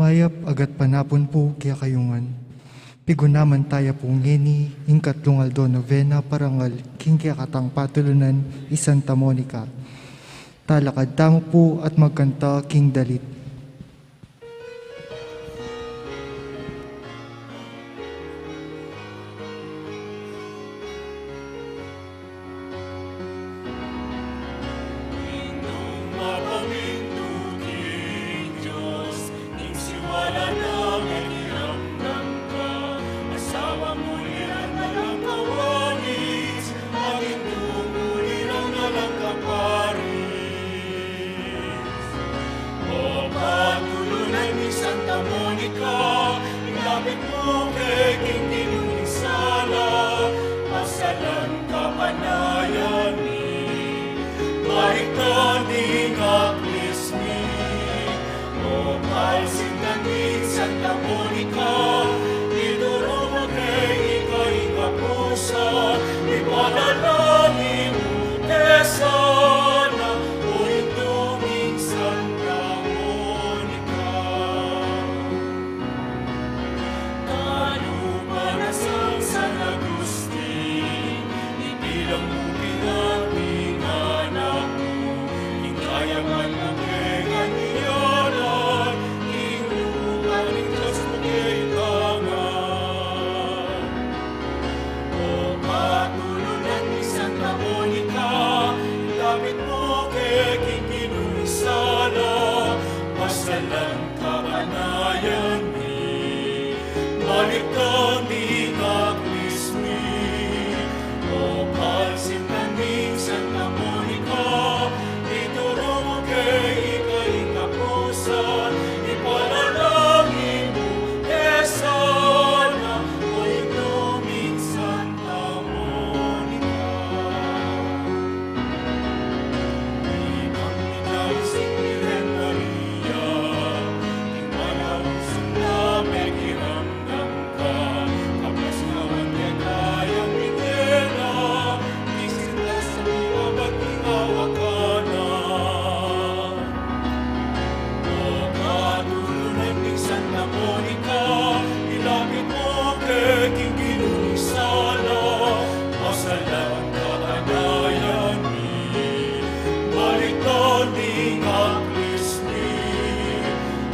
Mayap agat panapon po kaya kayungan. Pigunaman tayo po ngeni, ingkatlong aldo novena parangal, king kaya katang patulunan, Santa Monica. Talakad tamo po at magkanta king dalit. Santa Monica, idurong kay ikaw-ikapusa, ipanalangin mo, sana, o ituming Santa Monica. Tayo para sa San Agustin, ibilang mo pinating anak mo, hingaya man ang ganyanan, masalang kaanayan ni balik kami kaklismi o kalsintaning Santa Monica ituro mo kay ikaw-ikapusan ipanalangin mo sana o ituming Santa Monica. Ikang minaisip ni Maria, tingala sa namekiramdam ka, kapos kawan kay kayang itena, isinta sa mga batingawa ka na. O katulunan ni Santa Monica, ilapit mo kay king ginunisala, masalang kaanayan ni balik ni kaklismi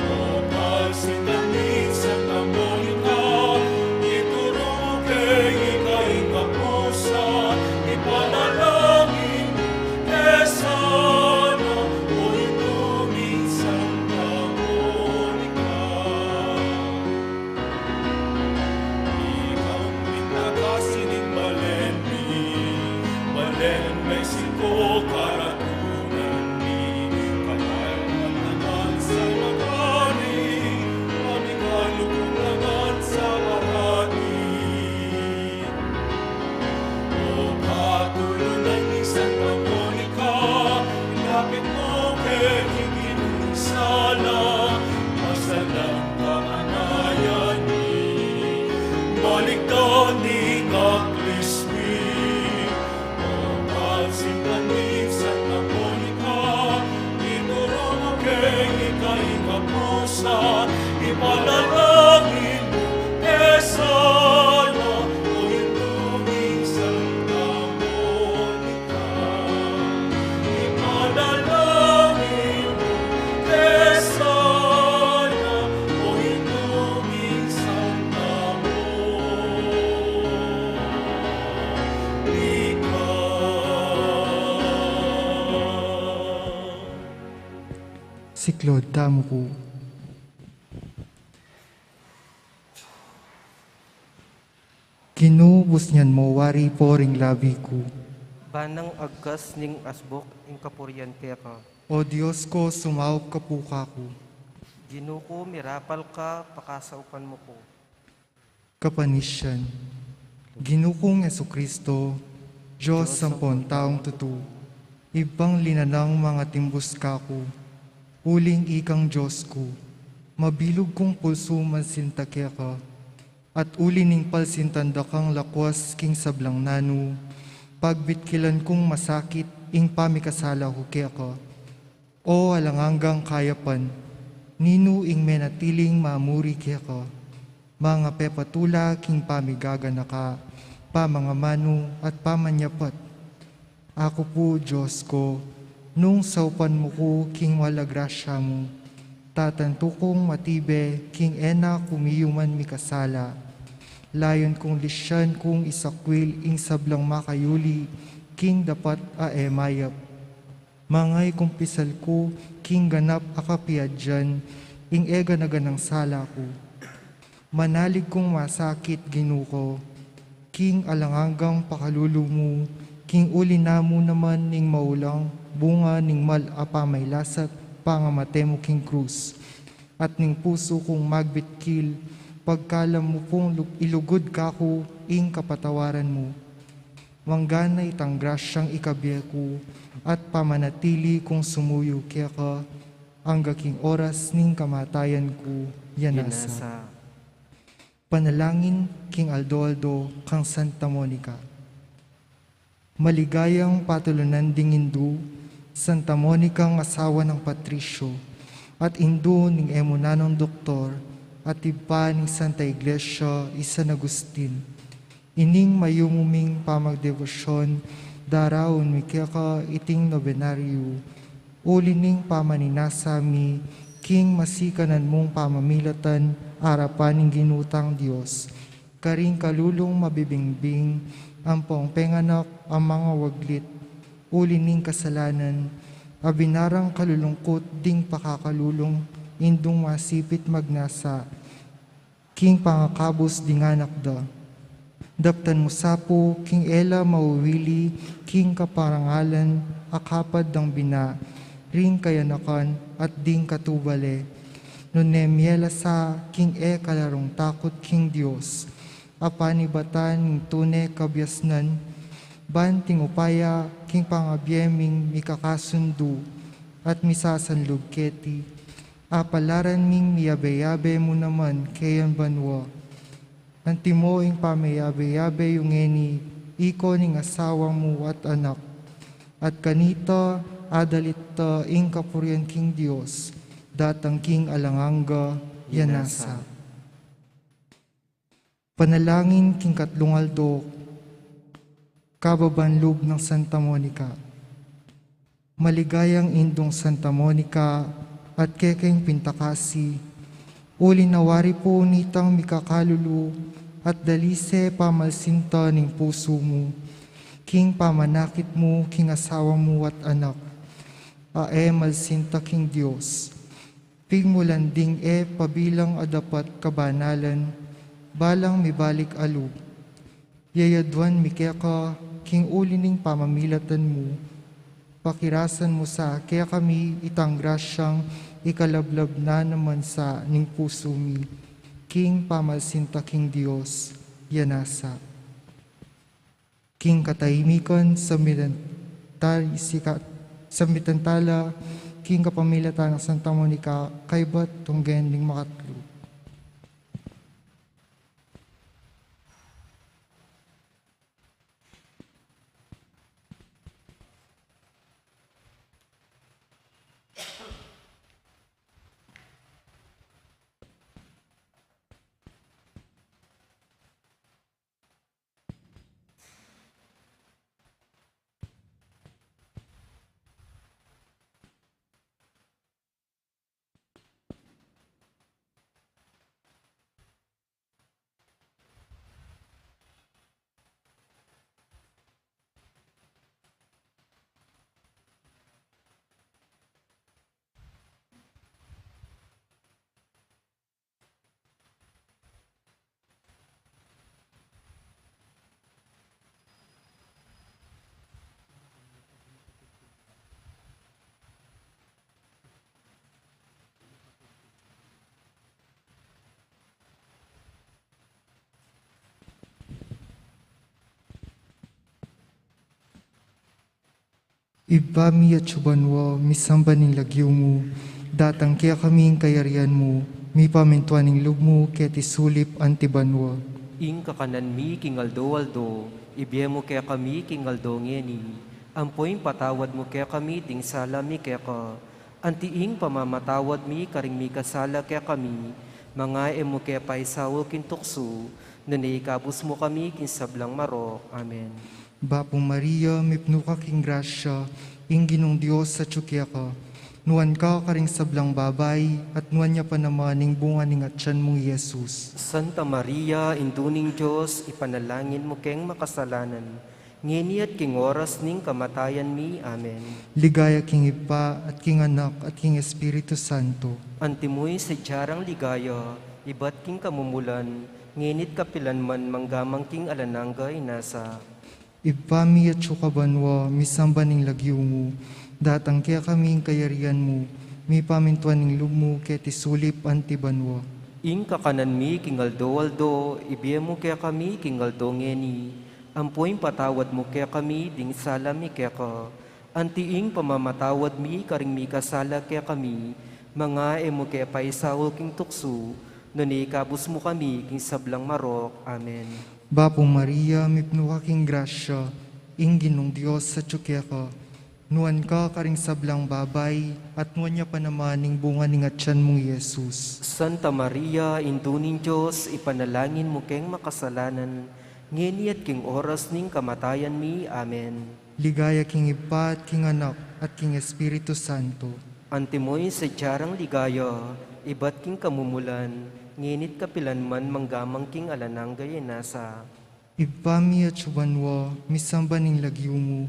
o kalsintaning Santa Monica ituro mo kay ikaw-ikapusan ipanalangin mo sana o ituming Santa Monica. Ikaw minagasining Balen may siko karatunan ni kanayaman naman sa magani mamigalo kong naman sa arati. O katulunan ni Santa Monica, ilapit mo kay ginunisala, masalang kaanayan ni balik ni kaklismi o kalsintaning Santa Monica ituro mo kay ikaw-ikapusan ipanalangin mo sana o ituming Santa Monica ipanalangin mo sana o ituming Santa Si Claude tamo po. Kinubos niyan mo wari po ring labi ko. Banang agkas ning asbok ing kapuryan kaya ka. O Diyos ko, sumawag ka po kako. Ginuko mirapal ka, pakasaupan mo ko. Kapanisyan. Ginukong Esukristo, Diyos sampon taong tutu. Ibang linanang mga timbus kako. Uling ikang Diyos ko. Mabilog kong pulso mansinta kaya ka. At ulining palsintanda kang lakwas king sablang nanu. Pagbitkilan kong masakit ing pamikasala ko kaya ka. O alanganggang kayapan, Ninu ing menatiling mamuri kaya ka, mga pepatula king pamigaga na ka, pa mga manu at pamanyapat. Ako po, Diyos ko, nung saupan mo ko king wala grasya mo, tatanto kong matibe king ena kumiyuman mi kasala. Layon kong lisyan kong isakwil ing sablang makayuli, king dapat aemayap. Mangay kumpisal ko, king ganap akapiadyan, ing ega na ganang sala ko. Manalig kong masakit ginuko, king alanganggang pakalulu mo, king uli na mo naman ning maulang, bunga ning mal apa may lasat, pangamate mo king krus. At ning puso kong magbitkil, pagkalam mo pong ilugod ka ko, ing kapatawaran mo. Wanggana itang grasyang ikabiya ko, at pamanatili kong sumuyo kaya ka, ang gaking oras ning kamatayan ko, yanasa. Panalangin king Aldo kang Santa Monica. Maligayang patulunan ding Indu, Santa Monica ang asawa ng Patricio, at Indu ning emunanong doktor, at iba ning Santa Iglesia isa na Agustin. Ining mayumuming pamagdebosyon, daraon mi kaya ka iting nobenaryo, uli ning pamaninasami, king masikanan mong pamamilatan, arapan ning ginutang Diyos. Karing kalulong mabibingbing, ang pongpenganak ang mga waglit, uli ning kasalanan, abinarang kalulungkot ding pakakalulong, indung masipit magnasa, king pangakabos ding anak da. Daptan mo sapo, king ela mauwili, king kaparangalan, akapad dang bina, ring kayanakan at ding katubale. Nunemiela sa king kalarong takot king Dios, apanibatan ning tune kabyasnan, banting upaya king pangabyeming mikakasundu, at misasanlug keti, apalaran ming miyabe-yabe mo naman kayan banwa. Antimo ing pamayabe-yabe yung eni, iko ning asawa mo at anak, at kanita adalita ing kapurian king Dios, datang king alanganga, yanasa. Panalangin king Katlungaldo, kababanlub ng Santa Monica. Maligayang indong Santa Monica at kekeng Pintakasi, uli nawari po nitang mikakalulu at dalise pamalsinta ning puso mo, king pamanakit mo, king asawa mo at anak, malsinta king Diyos. Pigmulanding pabilang adapat kabanalan, balang mibalik alub. Yayadwan mikeka, king uli ning pamamilatan mo, pakirasan mo sa kaya kami itang grasyang ikalablab na naman sa ning puso mi, king pamalsinta king Dios, yanasa. King katahimikan sa mitantala, king kapamilatan ng Santa Monica, kaybat tunggen ning makatlo. Iba mi at subanwa, misamba ning lagyo mo, datang kaya kaming kayarian mo, mi pamintuan ning lub mo, kaya tisulip antibanwa. Ing kakanan mi king Aldo, ibiye mo kaya kami king Aldo ngeni, ampoing patawad mo kaya kami ting salami kaya ka, Antiing pamamatawad mi karing mi kasala kaya kami, mga emo kaya paisawo kintukso, nanay kabus mo kami kinsablang marok. Amen. Bapong Maria, mipno ka king grasya, ing ginong Diyos sa tsukya ka. Nuan ka karing sablang babay, at nuan niya pa naman ing bunga ning atyan mong Yesus. Santa Maria, induning Diyos, ipanalangin mo keng makasalanan. Ngini at king oras ning kamatayan mi. Amen. Ligaya king Ipa, at king Anak, at king Espiritu Santo. Antimuy sa diyarang ligaya, ibat king kamumulan, nginit kapilan man manggamang king alanangga inasa. Ipami at sukabanwa, misamba ning lagyo mo, datang kaya kaming kayarian mo, mi pamintuan ning lubmo, kaya tisulip antibanwa. Ing kakanan mi kingaldo-aldo, ibiye mo kaya kami kingaldo ngeni. Ampoy patawad mo kaya kami, ding sala mi kaya ka. Antiing pamamatawad mi, karing mi kasala kaya kami, mga emo kaya paisawol king tukso, nanay-kabus mo kami king sablang marok. Amen. Bapong Maria, mipno ka king grasya, ing ginong Diyos sa tsukya ka. Nuan ka karing sablang babay, at nuan niya pa naman ing bunga ning atyan mong Yesus. Santa Maria, induning Diyos, ipanalangin mo keng makasalanan, ngeni at king oras ning kamatayan mi. Amen. Ligaya king Ipa, at king Anak, at king Espiritu Santo. Antimoy sa diyarang ligaya, ibat king kamumulan, nginit kapilan man manggamang king alanang gayenasa. Ipami at subanwa, misamba ning lagyo mo,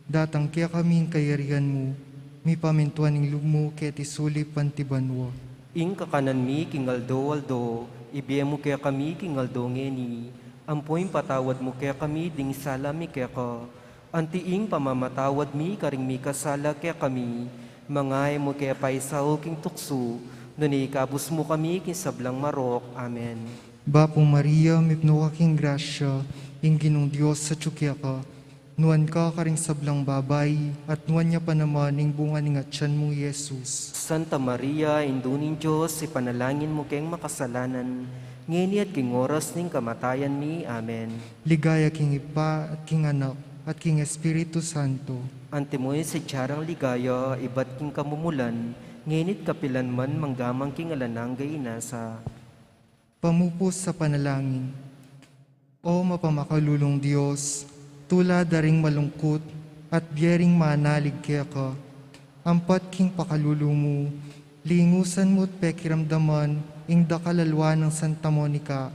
datang kaya kaming kayarian mo, mi pamintuan ning lubmo, kaya tisulip antibanwa. Ing kakanan mi kingaldo-aldo, ibiye mo kaya kami kingaldo ngeni, ampoy patawad mo kaya kami, ding sala mi kaya ka. Antiing pamamatawad mi, karing mi kasala kaya kami, mga mo kaya paisaw king tukso, nanay-kabus mo kami kinsablang marok. Amen. Bapong Maria, mipno ka king grasya, ing ginong Diyos sa tsukya ka. Nuan ka karing sablang babay, at nuan niya pa naman ing bunga ning atyan mong Yesus. Santa Maria, induning Diyos, ipanalangin mo keng makasalanan, ngeni at king oras ning kamatayan mi. Amen. Ligaya king Ipa, at king Anak, at king Espiritu Santo. Antimoy sa diyarang ligaya, ibat king kamumulan, ngenit kapilan man manggamang king alananggay inasa. Pamupos sa panalangin. O mapamakalulong Diyos, tula daring malungkot at biyering manalig kaya ka, ampat king pakalulu mo, lingusan mo't pekiramdaman ing dakalalwa ng Santa Monica,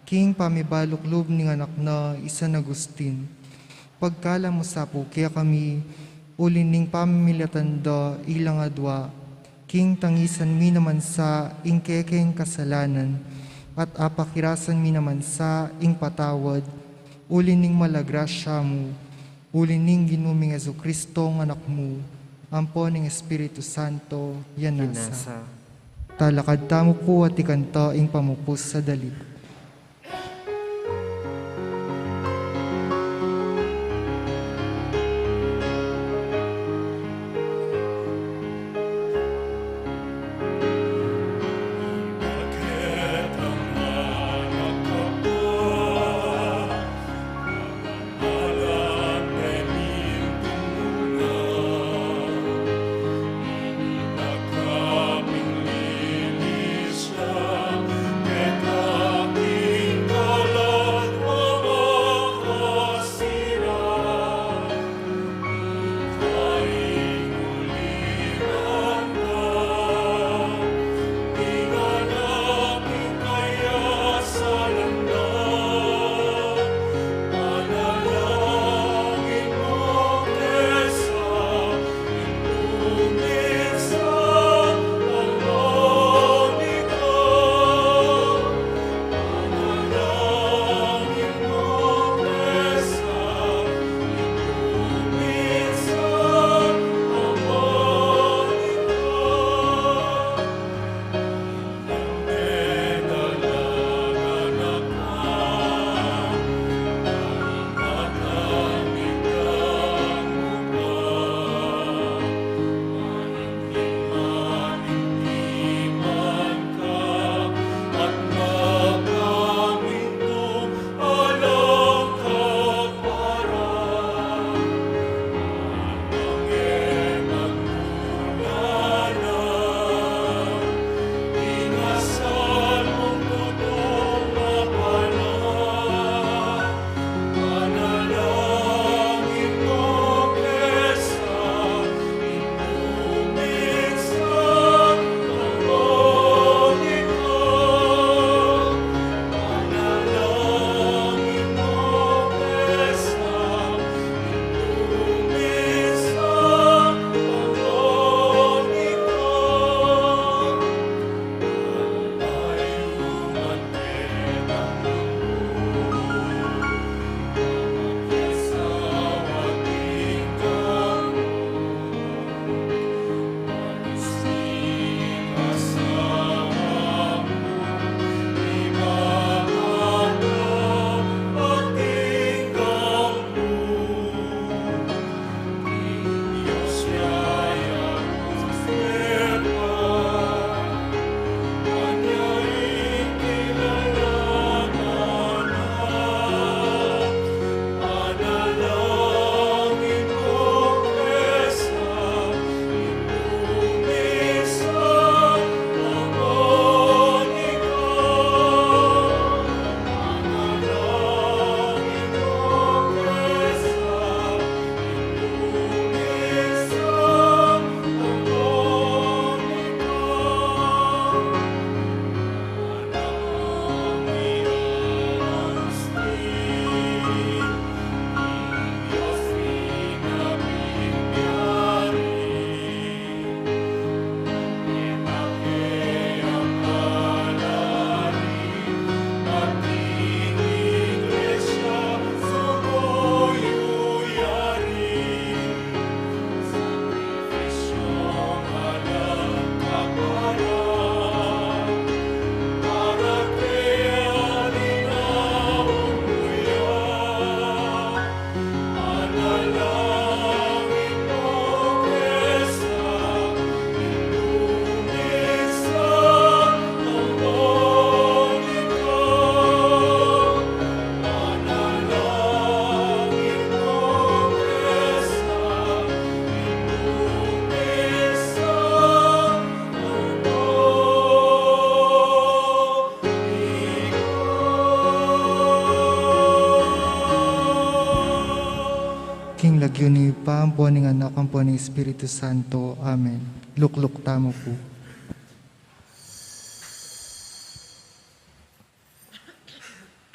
king pamibaluklob ning anak na San Agustin. Pagkala mo sapo kaya kami, ulining pamimilatan da ilang adwa, king tangisan mi naman sa ing kekeng kasalanan, at apakirasan mi naman sa ing patawad, ulining malagrasya mo, ulining ginuming Jesucristo ng anak mo, ampo ning Espiritu Santo, yanasa. Inasa. Talakad tamo po at ikanta ing pamupos sa dalit. Bakit ang anak kapwa namahalan penintulunan? Hindi na kaming linis na kita yun ni Paampo ni anak ang po ni Espiritu Santo. Amen. Lukluk tamo po.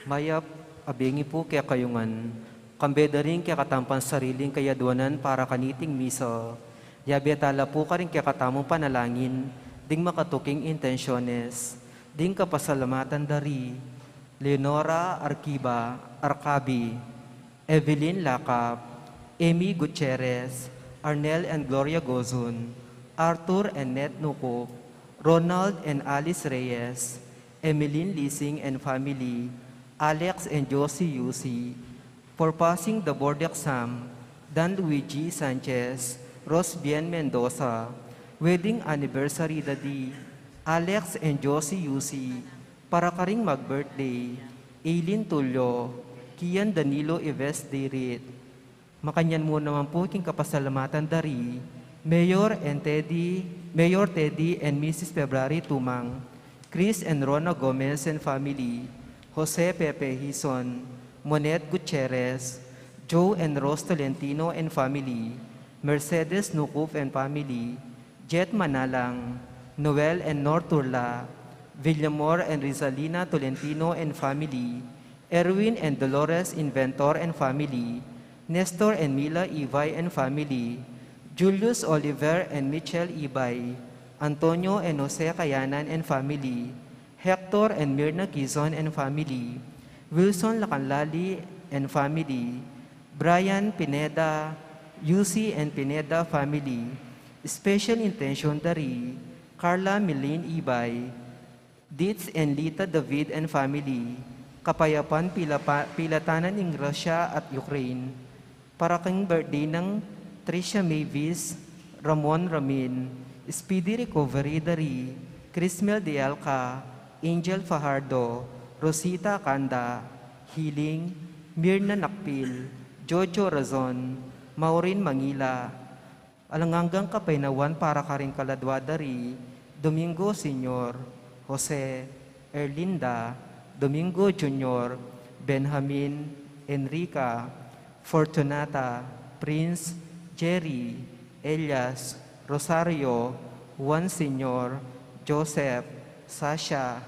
Mayap, abingi po kaya kayungan, kambeda rin kaya katampan sariling kayadwanan para kaniting misa. Yabiatala po ka rin kaya katamong panalangin, ding makatuking intensyones, ding kapasalamatan dari, Leonora Arcabi, Evelyn Lacap, Amy Gutierrez, Arnel and Gloria Gozon, Arthur and Net Nuko, Ronald and Alice Reyes, Emeline Lising and family, Alex and Josie Yusi, for passing the board exam, Dan Luigi Sanchez, Rosbien Mendoza, wedding anniversary dadi, Alex and Josie Yusi, para karing mag-birthday, Aileen Tulio, Kian Danilo Ives Dirit. Makanyan mo naman po king kapasalamatan dari, Mayor Teddy and Mrs. February Tumang, Chris and Rona Gomez and family, Jose Pepe Hison, Monet Gutierrez, Joe and Rose Tolentino and family, Mercedes Nukuf and family, Jet Manalang, Noel and Norturla, Villamor and Rizalina Tolentino and family, Erwin and Dolores Inventor and family, Nestor and Mila Ibay and family, Julius Oliver and Michelle Ibay, Antonio and Jose Kayanan and family, Hector and Mirna Quizon and family, Wilson Lacanlali and family, Brian Pineda, Yusi and Pineda family, Special Intention Dari, Carla Milene Ibay, Ditz and Lita David and family, Kapayapan Pilatanan ng Russia at Ukraine, para kang birthday ng Tricia Mavis, Ramon Ramin, Speedy Recovery Dari, Crismel De Alca, Angel Fajardo, Rosita Kanda, Healing, Mirna Nakpil, Jojo Razon, Maureen Mangila, alanganggang kapainawan para karing kaladwa dari, Domingo Senior, Jose, Erlinda, Domingo Junior, Benjamin, Enrica, Fortunata, Prince, Jerry, Elias, Rosario, Juan Senior, Joseph, Sasha,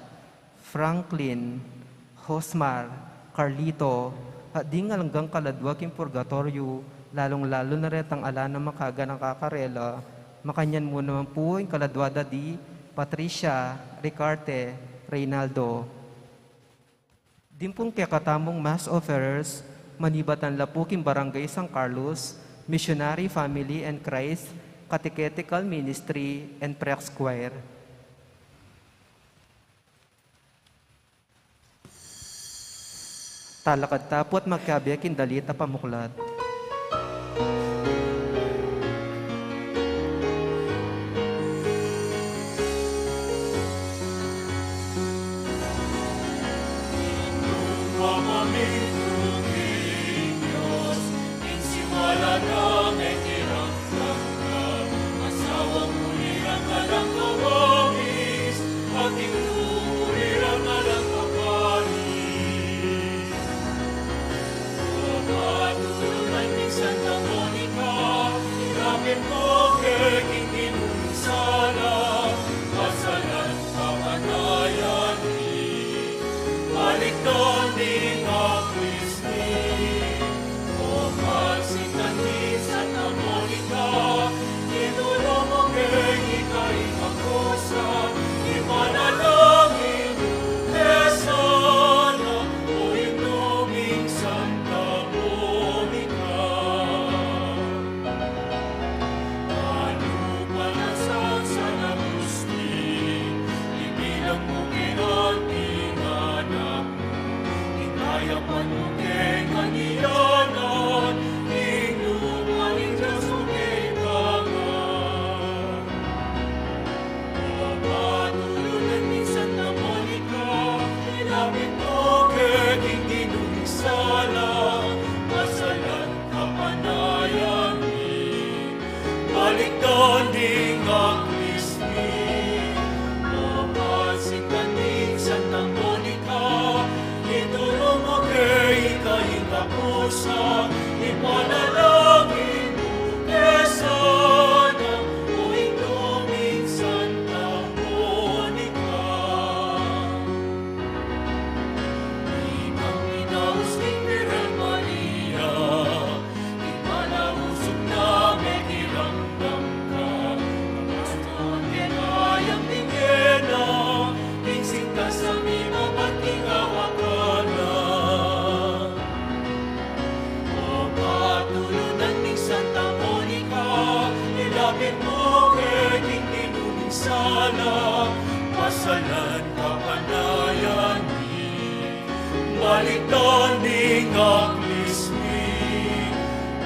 Franklin, Hosmar, Carlito, at di nga langgang kaladwa king purgatorio, lalong-lalo na rin ang ala na makaga ng kakarela, makanyan mo naman po yung kaladwa dadi, Patricia, Ricarte, Reynaldo. Dimpong kaya katamong mass offerers, manibatan lapuking barangay San Carlos, Missionary Family and Christ, Catechetical Ministry, and Prex Choir. Talakad tapot magkabiyak indalita pamuklat. Ipanalangin masalan kapanayan mi, balikan ning aklismi,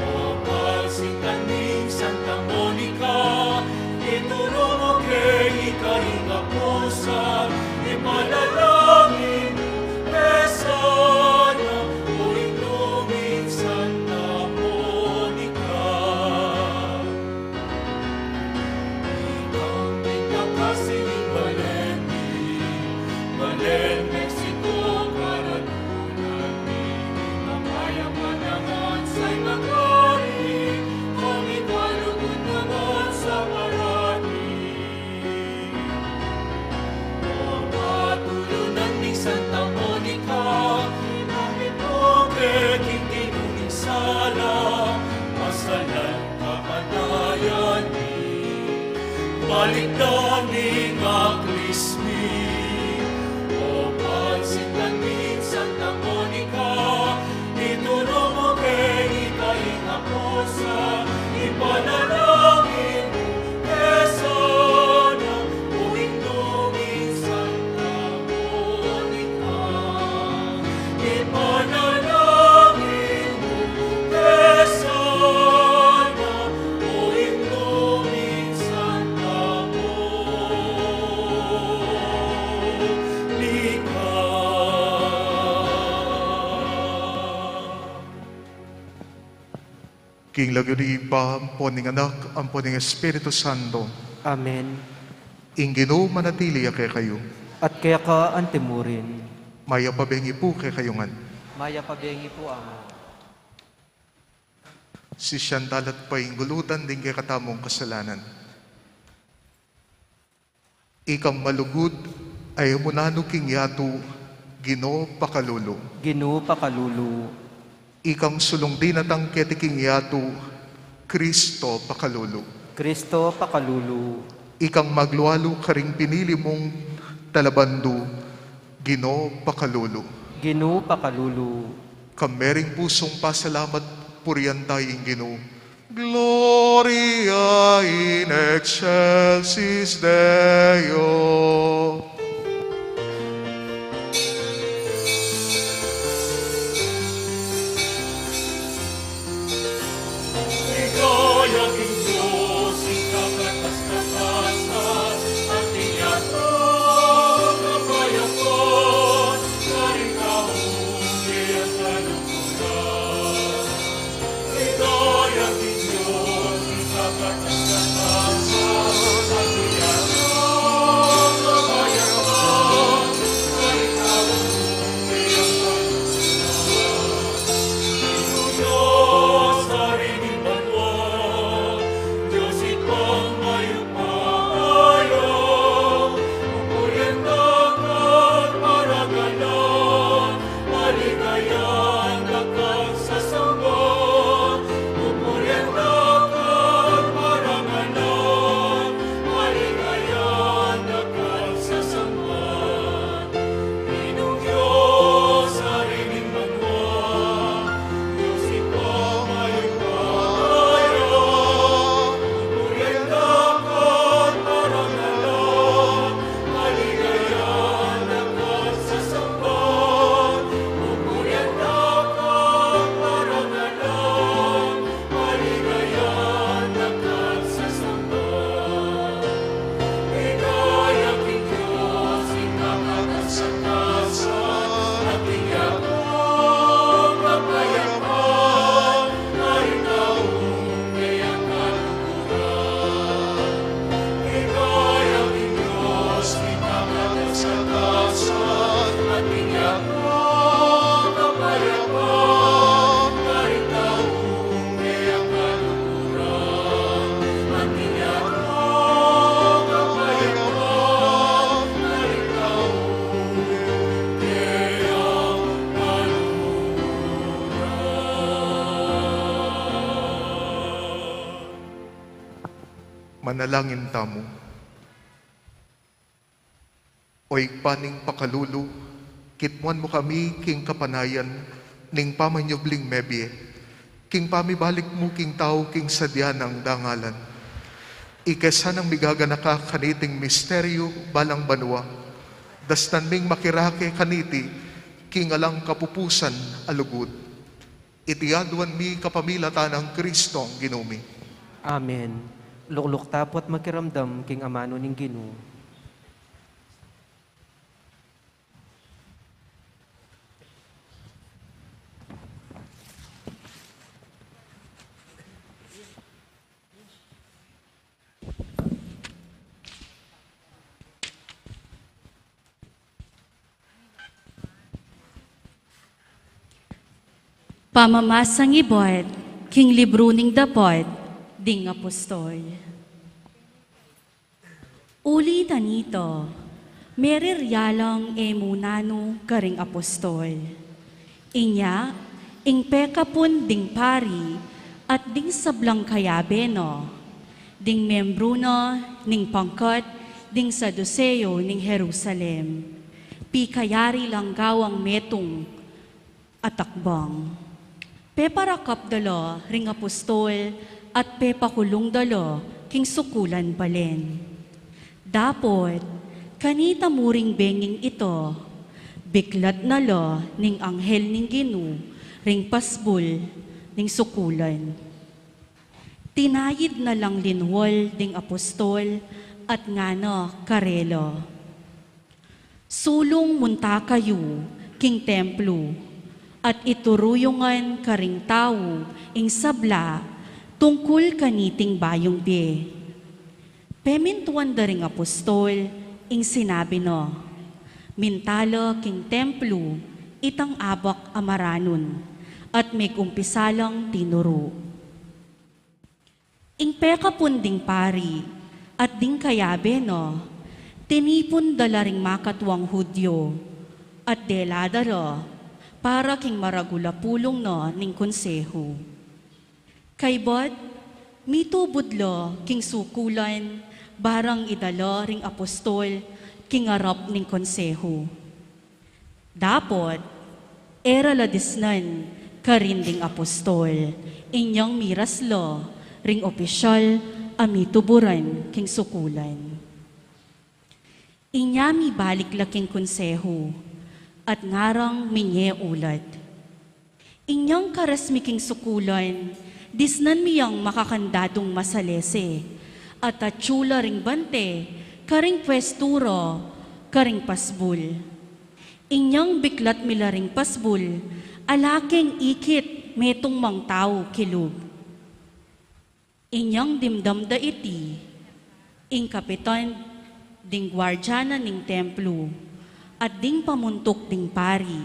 o pagsitaning Santa Monica, ituro mo kay ikahinga pusa, ipanalangin sana o inuming Santa Monica. Ikang pinakasiling Balen, Mexico, karatunan ni, kapayang manangan sa'y magari, kung ikalugod naman sa marami. O patulunan ni Santa Monica, inapit mo keking tinuning sala, masalan kapanayan ni, balik daming aklismi, o pagsitanin Santa Monica, ituro mo kay ikahinga pusa, ipanalangin mo sana o inuming Santa Monica. Ipanalangin mo sana o inuming Santa Monica. King laguniba, amponing anak, amponing Espiritu Santo, Amen. ingino manatili kay kayo. At kaya ka antimurin, Maya pabengi po kay kayungan. maya pabengi po amo. Si Siyandal at painggulutan din kay katamong kasalanan. Ikang malugod ay munano king yato, Gino pakalulu. Ginu pakalulu, Ikang sulong din at ang ketiking yato, Kristo pakalulu. Kristo pakalulu, Ikang maglualo karing pinili mong talabando, Gino pakalulu. Ginu pakalulu, Kamering pusong pasalamat puriyan tayong Gino. Gloria in excelsis Deo. Ligaya king Diyos, ikakatas-katasan, at iyatang kapayapan, karikahundi at kalukuran. Ligaya king Diyos, ikakatas-katasan, at iyatang kapayapan, karikahundi at kalukuran. Diyos, harining banwa, Diyos ikang mayupayo, pupuryendakan maragalan, maligayan dakang sasamba, pupuryendakan maragalan, maligayan dakang sasamba. Inong Diyos, harining banwa, Diyos ikang mayupayo, pupuryendakan maragalan, maligayan dakang sasamba, pupuryendakan maragalan, maligayan dakang sasamba. Ligaya king Diyos, ikakatas-katasan, at iyatang kapayapan, karikahundi at kalukuran. Ligaya king Diyos, ikakatas-katasan, at iyatang kapayapan, karikahundi at kalukuran. At iyatang kapayapan, karikahundi at kalukuran. Manalangin tamo. Oy paning pakalulu, kitmuan mo kami king kapanayan, ning pamanyubling mebye, king pamibalik mo king tao king sadyan ang dangalan. Ikesan ang migaga nakakaniting misteryo balang banwa, dastan ming makirake kaniti, kingalang kapupusan alugod. Itiadwan mi kapamilatan ng Kristong ginumi. Amen. Lukluk tapot makiramdam king amano ning Ginoo. Pamamasang ibot, king libro ning dapot, ding apostol. Uli tanito, meriryalang emunano karing apostol. Inya, ing pekapun ding pari, at ding sablang kayabeno, ding membruno ning pangkot, ding saduceo ning Jerusalem. Pikayari lang gawang metong atakbang. Peparakap dalo ring apostol at pepakulong dalo king sukulan balen. Dapot, kanita muring benging ito, biklat nalo ning anghel ning Ginoo ring pasbul ning sukulan. Tinayid na lang linwol ding apostol at ngano karelo. Sulong munta kayo king templo, at ituruyungan karing tao ing sabla tungkol kaniting bayong be. Pemintuan da ring apostol ing sinabi no, mintalo king templo itang abak amaranon at may kumpisalang tinuro. Ing pekapun ding pari at ding kayabe no, tinipon dala ring makatwang Hudyo at deladaro para king maragula pulong no ning konseho. Kaybot, mitubudlo king sukulan, barang idalo ring apostol, king arap ning konseho. Dapot, era ladisnan, karinding apostol, inyang miraslo, ring opisyal, amituburan king sukulan. Inyami balik laking konseho, at ngarang minye ulat. Inyang karasmiking sukulan, disnan miyang makakandadong masalese, at atsula ring bante, karing pwesturo, karing pasbul. Inyang biklat mila ring pasbul, alaking ikit metong mang tao kilub. Inyang dimdam da iti, ing kapitan, ding gwardyana ning templo, at ding pamuntok ding pari,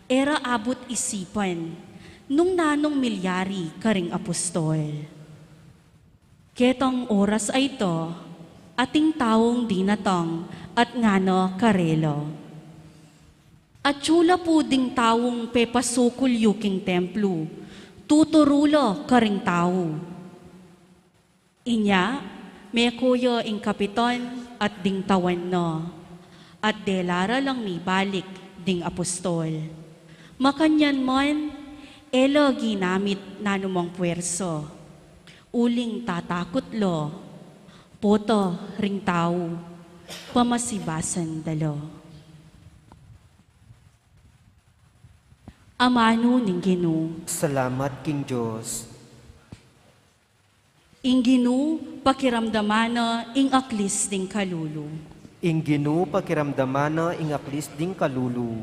era abot isipan, nung nanong milyari karing apostol. Ketong oras ay ito, ating taong dinatang at ngano karelo. At tsula po ding taong pepasukul yuking templo, tuturulo karing tao. Inya, may kuyo ing kapiton at ding tawan no, at delara lang mi balik ding apostol. Makanyan mon, elo ginamit nanumang puwerso. Uling tatakot lo, poto ring tao, pamasibasan dalo. Amano ning Ginoo, Salamat king Diyos. ing Ginoo pakiramdamana ing aklis ding kalulu. Ing Ginoo pakiramdamana ing aklis ding kalulu.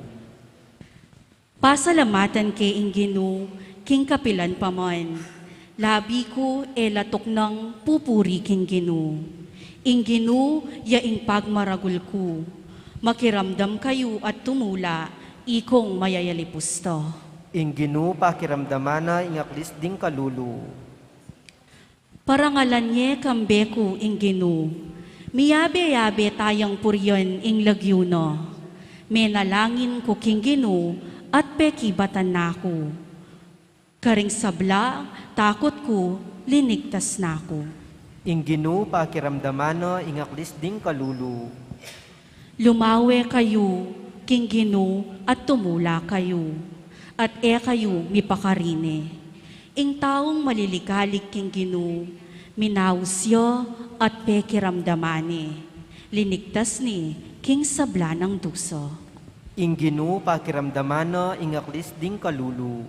Pasalamatan kay ing Ginoo king kapilan paman. Labi ko elatok ng pupuri king Ginoo. Ing Ginoo ya ing pagmaragul ko. Makiramdam kayo at tumula, ikong mayayalipusto. Ing Ginoo pakiramdamana ing aklis ding kalulu. Parangalan niya kambeko ing Ginoo. Miyabe-yabe tayang puryon ing lagyuno. Menalangin ko king Ginoo at pekibatan nako. Karing sabla, takot ko, linigtas nako. Ing Ginoo pakiramdamana ing aklis ding kalulu. Lumawe kayo, king Ginoo, at tumula kayo. At kayo mipakarine. Ing taong maliligalig king Ginoo, minawsyo at pekiramdamani. Linigtas ni king sabla ng duso. Ing Ginoo pakiramdamana ing aklis ding kalulu.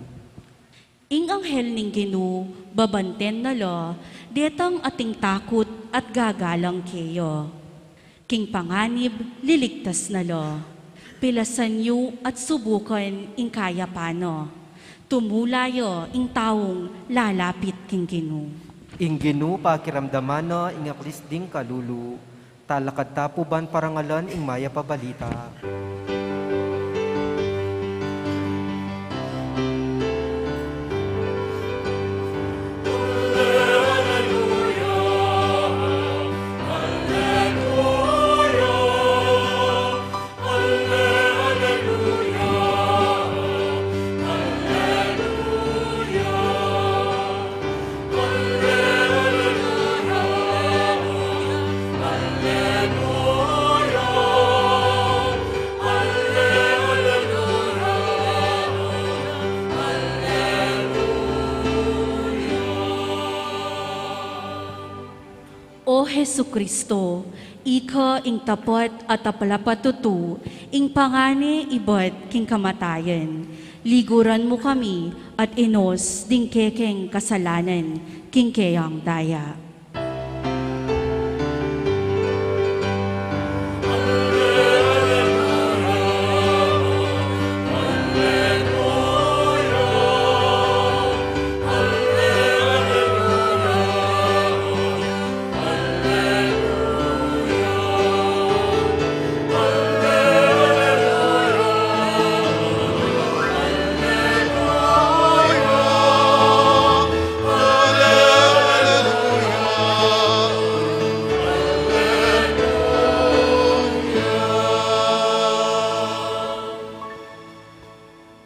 Ing anghel ning Ginoo, babanten na lo, detang ating takot at gagalang keyo. King panganib, liligtas na lo. Pilasan yu at subukan ing kaya pano. Tumulayo ing taong lalapit king Ginoo. Ing Ginoo pakiramdamana ing aklis ding kalulu. Talakad tapuban parangalan ing maya pabalita. O Jesucristo, ika ing tapat at apalapatutu, ing pangani ibad king kamatayan. Liguran mo kami at inos ding kekeng kasalanan, king keyang daya.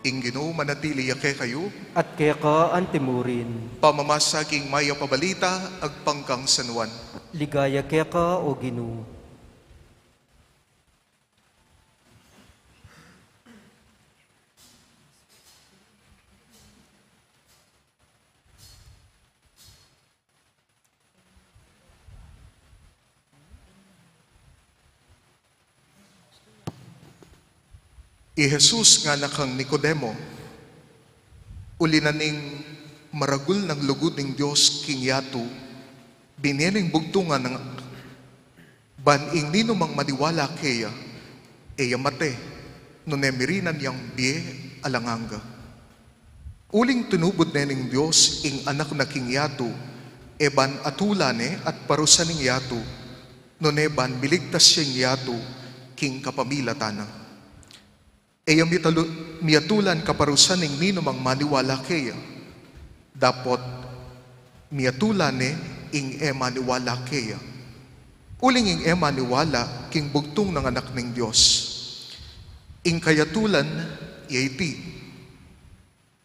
Ing Ginoo manatili yake kayo, At kaya ka antimurin. pamamasaging maya pabalita, agpangkang sanwan. Ligaya kaya ka o Ginoo. I Jesus nga nakang Nicodemo, uli na ning maragul ng lugod ng Diyos king yato, biniling bugtungan ng baning nino mang maniwala kaya, eya mate, no nemirinan yang biye alanganga. Uling tunubod na ning Diyos ing anak na king yato, eban atulane at parusa ning yato, no neban biligtas siyang yato, king kapamilatana. Eya miyatulan kaparusan ng nino mang maniwala kaya. Dapot miyatulan ing maniwala kaya. Uling ing maniwala king bugtong ng anak ng Diyos. Ing kayatulan yaiti.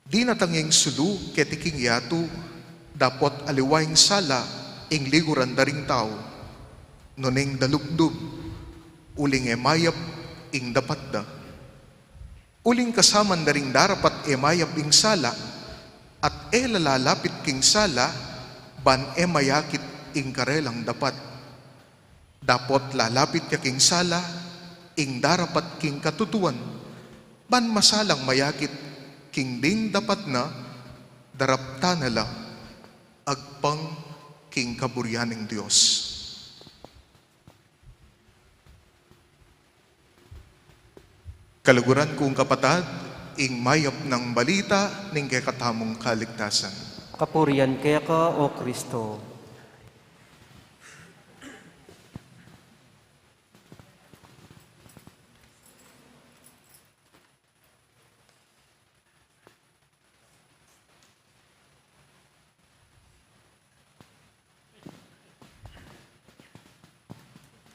Di natanging sulu ketiking yatu, dapot aliwaing sala ing liguran daring tao. Nuning dalugdub, uling mayap ing dapat da. Uling kasaman na ring darapat mayap ing sala, at lalalapit king sala, ban mayakit ing karelang dapat. Dapot lalapit ka king sala, ing darapat king katutuan, ban masalang mayakit king ding dapat na, darapta na lang, agpang king kaburyaning Diyos. Kaluguran kong kapatad, ing mayap ng balita ning kakatamong kaligtasan. Kapurian kaya ka o Kristo.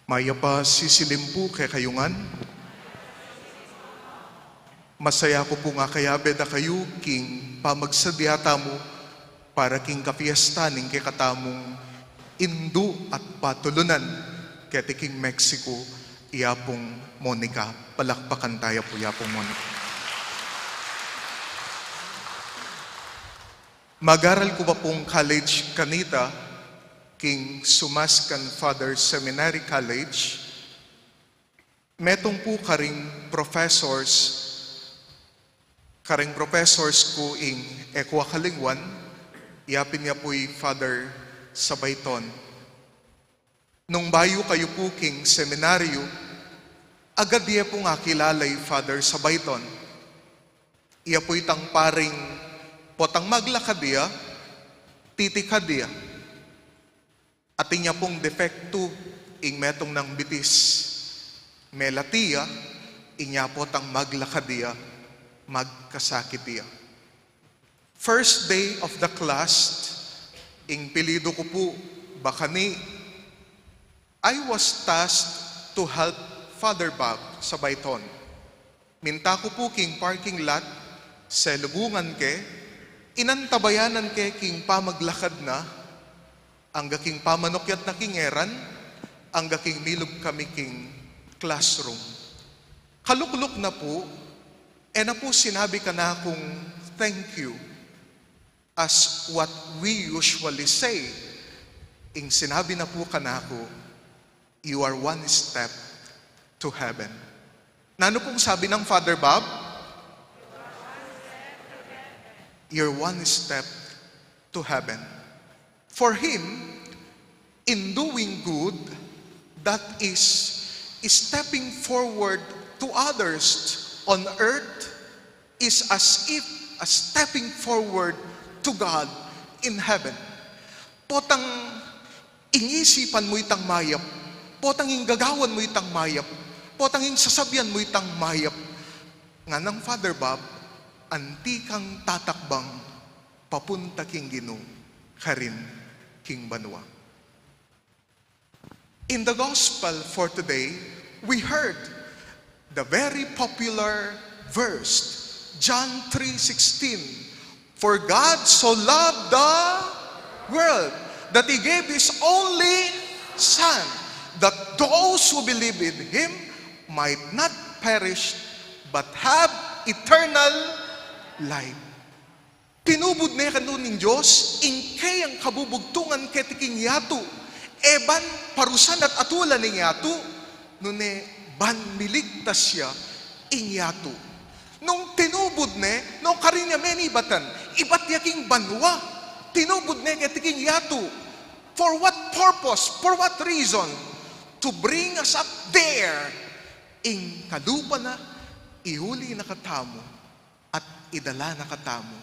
Maya pa sisilimpu kay kayungan. Masaya ko po nga kaya beda kayo king pamagsadyata mo para king kapiesta ning kay katamong Indu at patulunan kay king Mexico iyapong Monica. Palakpakan tayo po iyapong Monica. Mag-aral ko pa pong college kanita king Sumascan Father Seminary College. Metong po karing professors ko ing ekwa kalingwan, iapin niya po'y Father Sabayton. Nung bayo kayo po king seminaryo, agad diya po nga kilalay Father Sabayton. Iya po'y tang paring potang maglakad diya, titikad diya. At inya pong defekto ing metong ng bitis. Melatiya, inya potang maglakad diya, magkasakit diya. First day of the class, ing pilido ko po, baka ni, I was tasked to help Father Bob sa Bayton. Minta ko po king parking lot, sa lubungan ke, inantabayanan ke king pamaglakad na, ang gaking pamanokyat na kingeran, ang gaking milog kami king classroom. Kaluklok na po, na po sinabi ka na akong thank you as what we usually say. Ing sinabi na po ka na ako, you are one step to heaven. Nano pong sabi ng Father Bob? You're one step to heaven. For him, in doing good, that is stepping forward to others on earth, is as if a stepping forward to God in heaven. Potang ingisipan mo itang mayap, potang inggagawan mo itang mayap, potang insasabyan mo itang mayap, nga ng Father Bob, anti kang tatakbang papunta king Ginoo, karin king banwa. In the gospel for today, we heard the very popular verse, John 3:16. For God so loved the world that He gave His only Son, that those who believe in Him might not perish, but have eternal life. Tinubod na kanun ng Diyos, ingkay ang kabubugtungan ketiking yato, eban parusan at atulan ng yato, nune ban miligtas siya ing yato. Nung tinubod ne, nung karinya menibatan, ibat yaking banwa, tinubod ne ketiking yato. For what purpose? For what reason? To bring us up there, ing kalupa na, ihuli na katamo, at idala na katamo,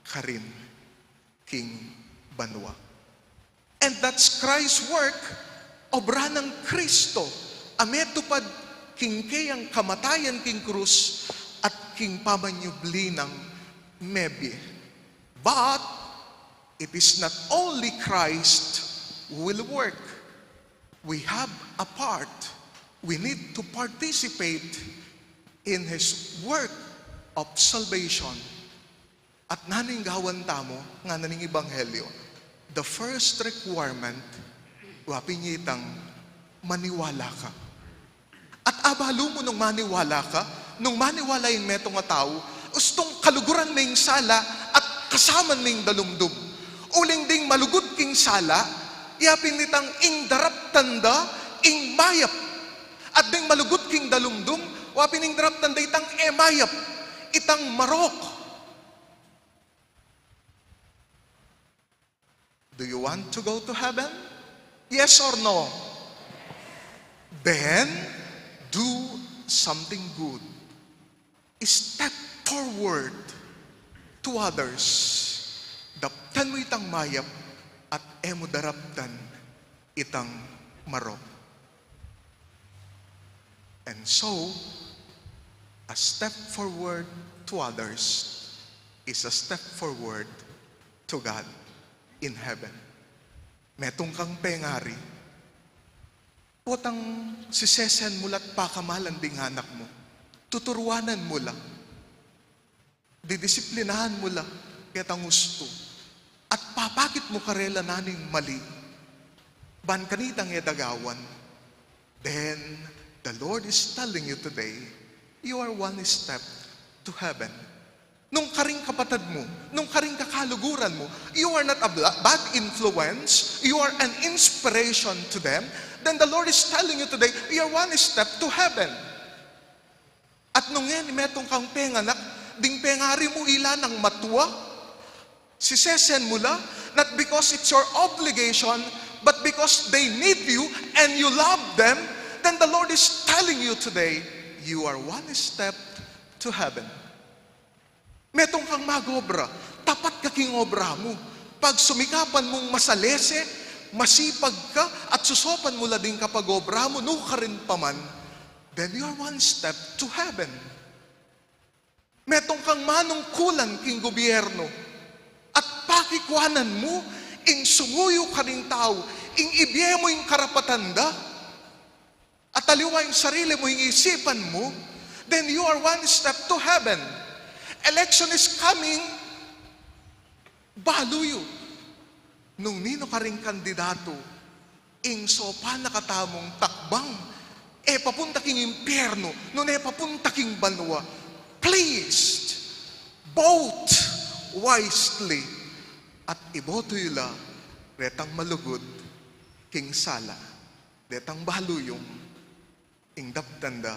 karin king banwa. And that's Christ's work, obra ng Kristo, ametupad king kayang kamatayan king krus, at king pamanyubli ng mebye. But it is not only Christ who will work. We have a part. We need to participate in His work of salvation. At naninggawan tamo nga naning Ebanghelyo, the first requirement, wapinyitang maniwala ka. At abalo mo nung maniwala ka, nung maniwala yung metong nga tao, ustong kaluguran may sala at kasaman may dalumdum. Uling ding malugod king sala, yapin nitang ing darap tanda, ing mayap. At ding malugod king dalumdum, wapin ing darap tanda itang emayap, itang marok. Do you want to go to heaven? Yes or no? Then, do something good. Step forward to others. Daptan mo itang mayap at emo daraptan itang marok. And so, a step forward to others is a step forward to God in heaven. Metong kang pengari, potang sisesen mulat pakamalan ding anak mo, tuturuanan mo lang, didisiplinahan mo lang, ketang gusto, at papakit mo karela naning mali, ban kanitang edagawan, then the Lord is telling you today, you are one step to heaven. Nung karing kapatid mo, nung karing kakaluguran mo, you are not a bad influence, you are an inspiration to them, then the Lord is telling you today, you are one step to heaven. At nung yan, metong kang penganak, ding pengari mo ila ng matwa, si sesen mula, not because it's your obligation, but because they need you and you love them, then the Lord is telling you today, you are one step to heaven. Metong kang magobra, tapat ka king obra mo. Pag sumikapan mong masalese, masipag ka, at susopan mo la din kapag obra mo, no ka rin paman, then you are one step to heaven. Metong kang manungkulan king gobyerno, at pakikwanan mo, ing sumuyo ka ring tao, ing ibiye mo yung karapatanda, at aliwa yung sarili mo, yung isipan mo, then you are one step to heaven. Election is coming, baluyo. Nung nino ka ring kandidato, ing sopa nakatamong takbang, papunta king impyerno, nun papunta king banwa. Please, vote wisely, at iboto yula, retang malugod, king sala, retang baluyong, ing daptanda,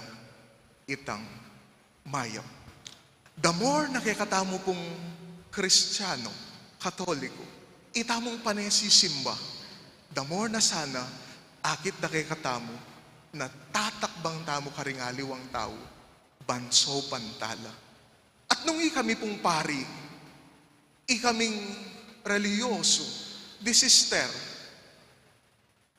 itang mayam. The more nakikatamo pong Kristiyano, Katoliko, itamong panesisimba, the more na sana, akit nakikatamo, na tatakbang tamo karingaliwang tao, banso pantala. At nung ikami pong pari, ikaming reliyoso, this is there.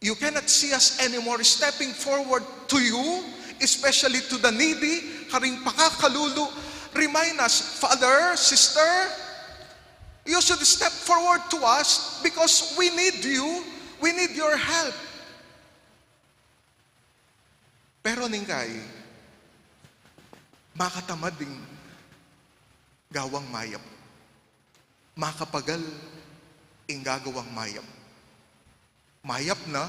You cannot see us anymore stepping forward to you, especially to the needy, karing pakakalulu. Remind us, Father, Sister, you should step forward to us because we need you, we need your help. Pero ningkay, makatamad ding gawang mayap. Makapagal ing gagawang mayap. Mayap na,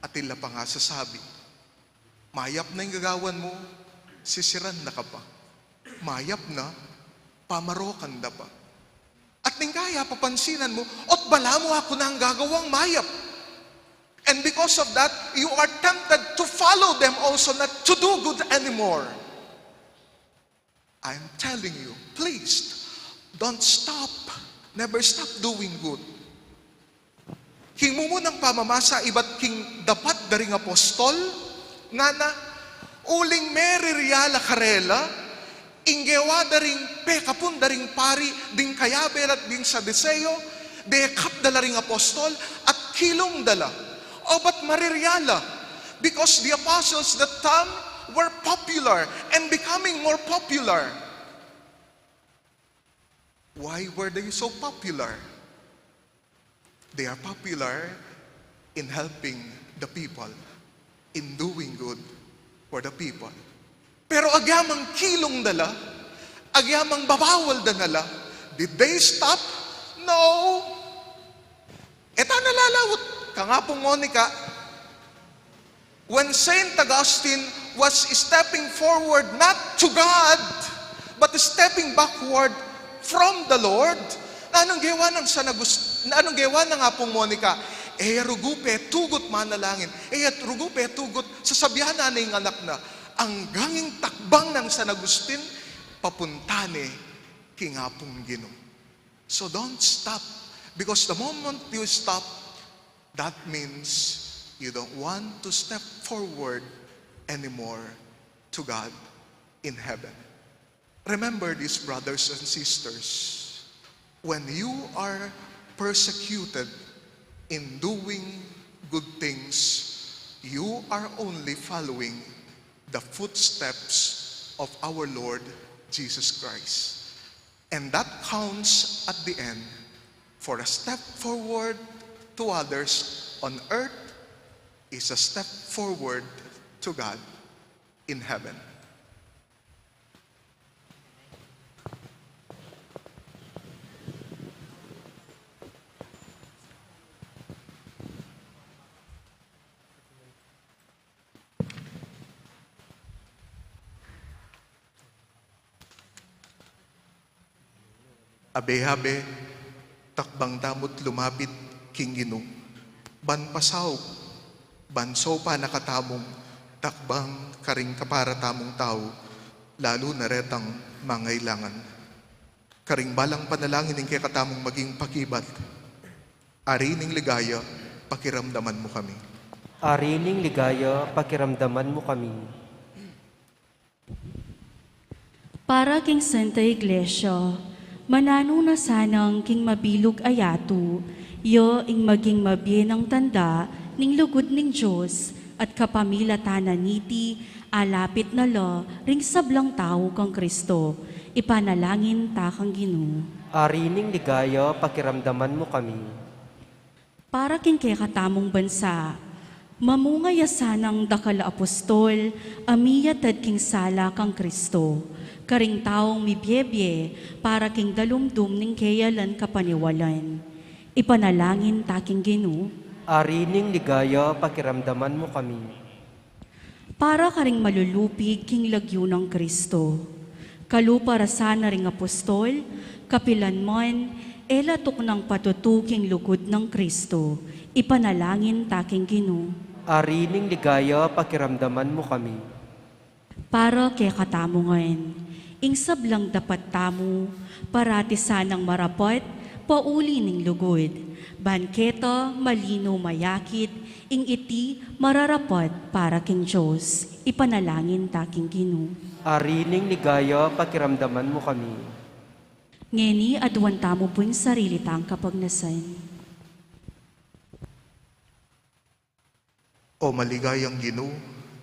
at ila pa nga sasabi. Mayap na yung gagawan mo, sisiran na ka pa. Mayap na, pamarokan na pa. At ningkaya, papansinan mo, ot bala mo ako na ang gagawang mayap. And because of that, you are tempted to follow them also, not to do good anymore. I'm telling you, please, don't stop. Never stop doing good. King mo munang pamamasa, iba't king dapat daring apostol, nga na, uling meririala karela, inggewa daring pekapun daring pari, ding kayaber at ding sa deseyo, dekap dalaring apostol, at kilong dala. O ba't maririala? Because the apostles that time were popular and becoming more popular. Why were they so popular? They are popular in helping the people, in doing good for the people. Pero agyamang kilong dala, agyamang babawal danala, did they stop? No. Eta nalalawot ka nga po, Monica, when Saint Augustine was stepping forward not to God, but stepping backward from the Lord, na anong gawa ng na anong gawa ng nga pong Monica? Rugupe, tugot manalangin. Rugupe, tugot, sasabihan na yung anak na, ang ganging takbang ng San Agustin, papuntane, kingapong Ginoo. So don't stop. Because the moment you stop, that means you don't want to step forward anymore to God in heaven. Remember this, brothers and sisters. When you are persecuted in doing good things, you are only following the footsteps of our Lord Jesus Christ. And that counts at the end. For a step forward to others on earth is a step forward to God in heaven. Abe-habe, takbang damot lumapit king Ginoo. Banpasaw, banso pa nakatamong, takbang karing kapara tamong tao, lalo na retang mangailangan. Karing balang panalangin ng kay katamong maging pakibat, arining ligaya, pakiramdaman mo kami. Arining ligaya, pakiramdaman mo kami. Para king Santa Iglesia, manano na sanang king mabilog ayato, yo ing maging mabiyenang tanda ning lugod ning Diyos at kapamilatanan niti alapit na lo ring sablang tao kang Kristo. Ipanalangin ta kang Ginoo. Arining ligaya, pakiramdaman mo kami. Para king kay katamong bansa, mamungaya sanang dakala apostol, amiya tad king sala kang Kristo. Karing taong mibyebye, para king dalumdum ning kayalan kapaniwalan. Ipanalangin taking Ginoo. Arining ligaya, pakiramdaman mo kami. Para karing malulupig king lagyo ng Kristo. Kalupara sana ring apostol, kapilan mon, elatok ng patutuking lugod ng Kristo. Ipanalangin taking Ginoo. Arining ligaya, pakiramdaman mo kami. Para kay katamongan, ing sablang dapat tamo, parati sanang marapat, pauli ning lugod. Banketa, malino mayakit, ing iti mararapat para king Diyos. Ipanalangin taking Ginoo. Arining ligaya, pakiramdaman mo kami. Ngeni adwan tamo po yung sarili tang kapagnasan. O maligayang Ginoo,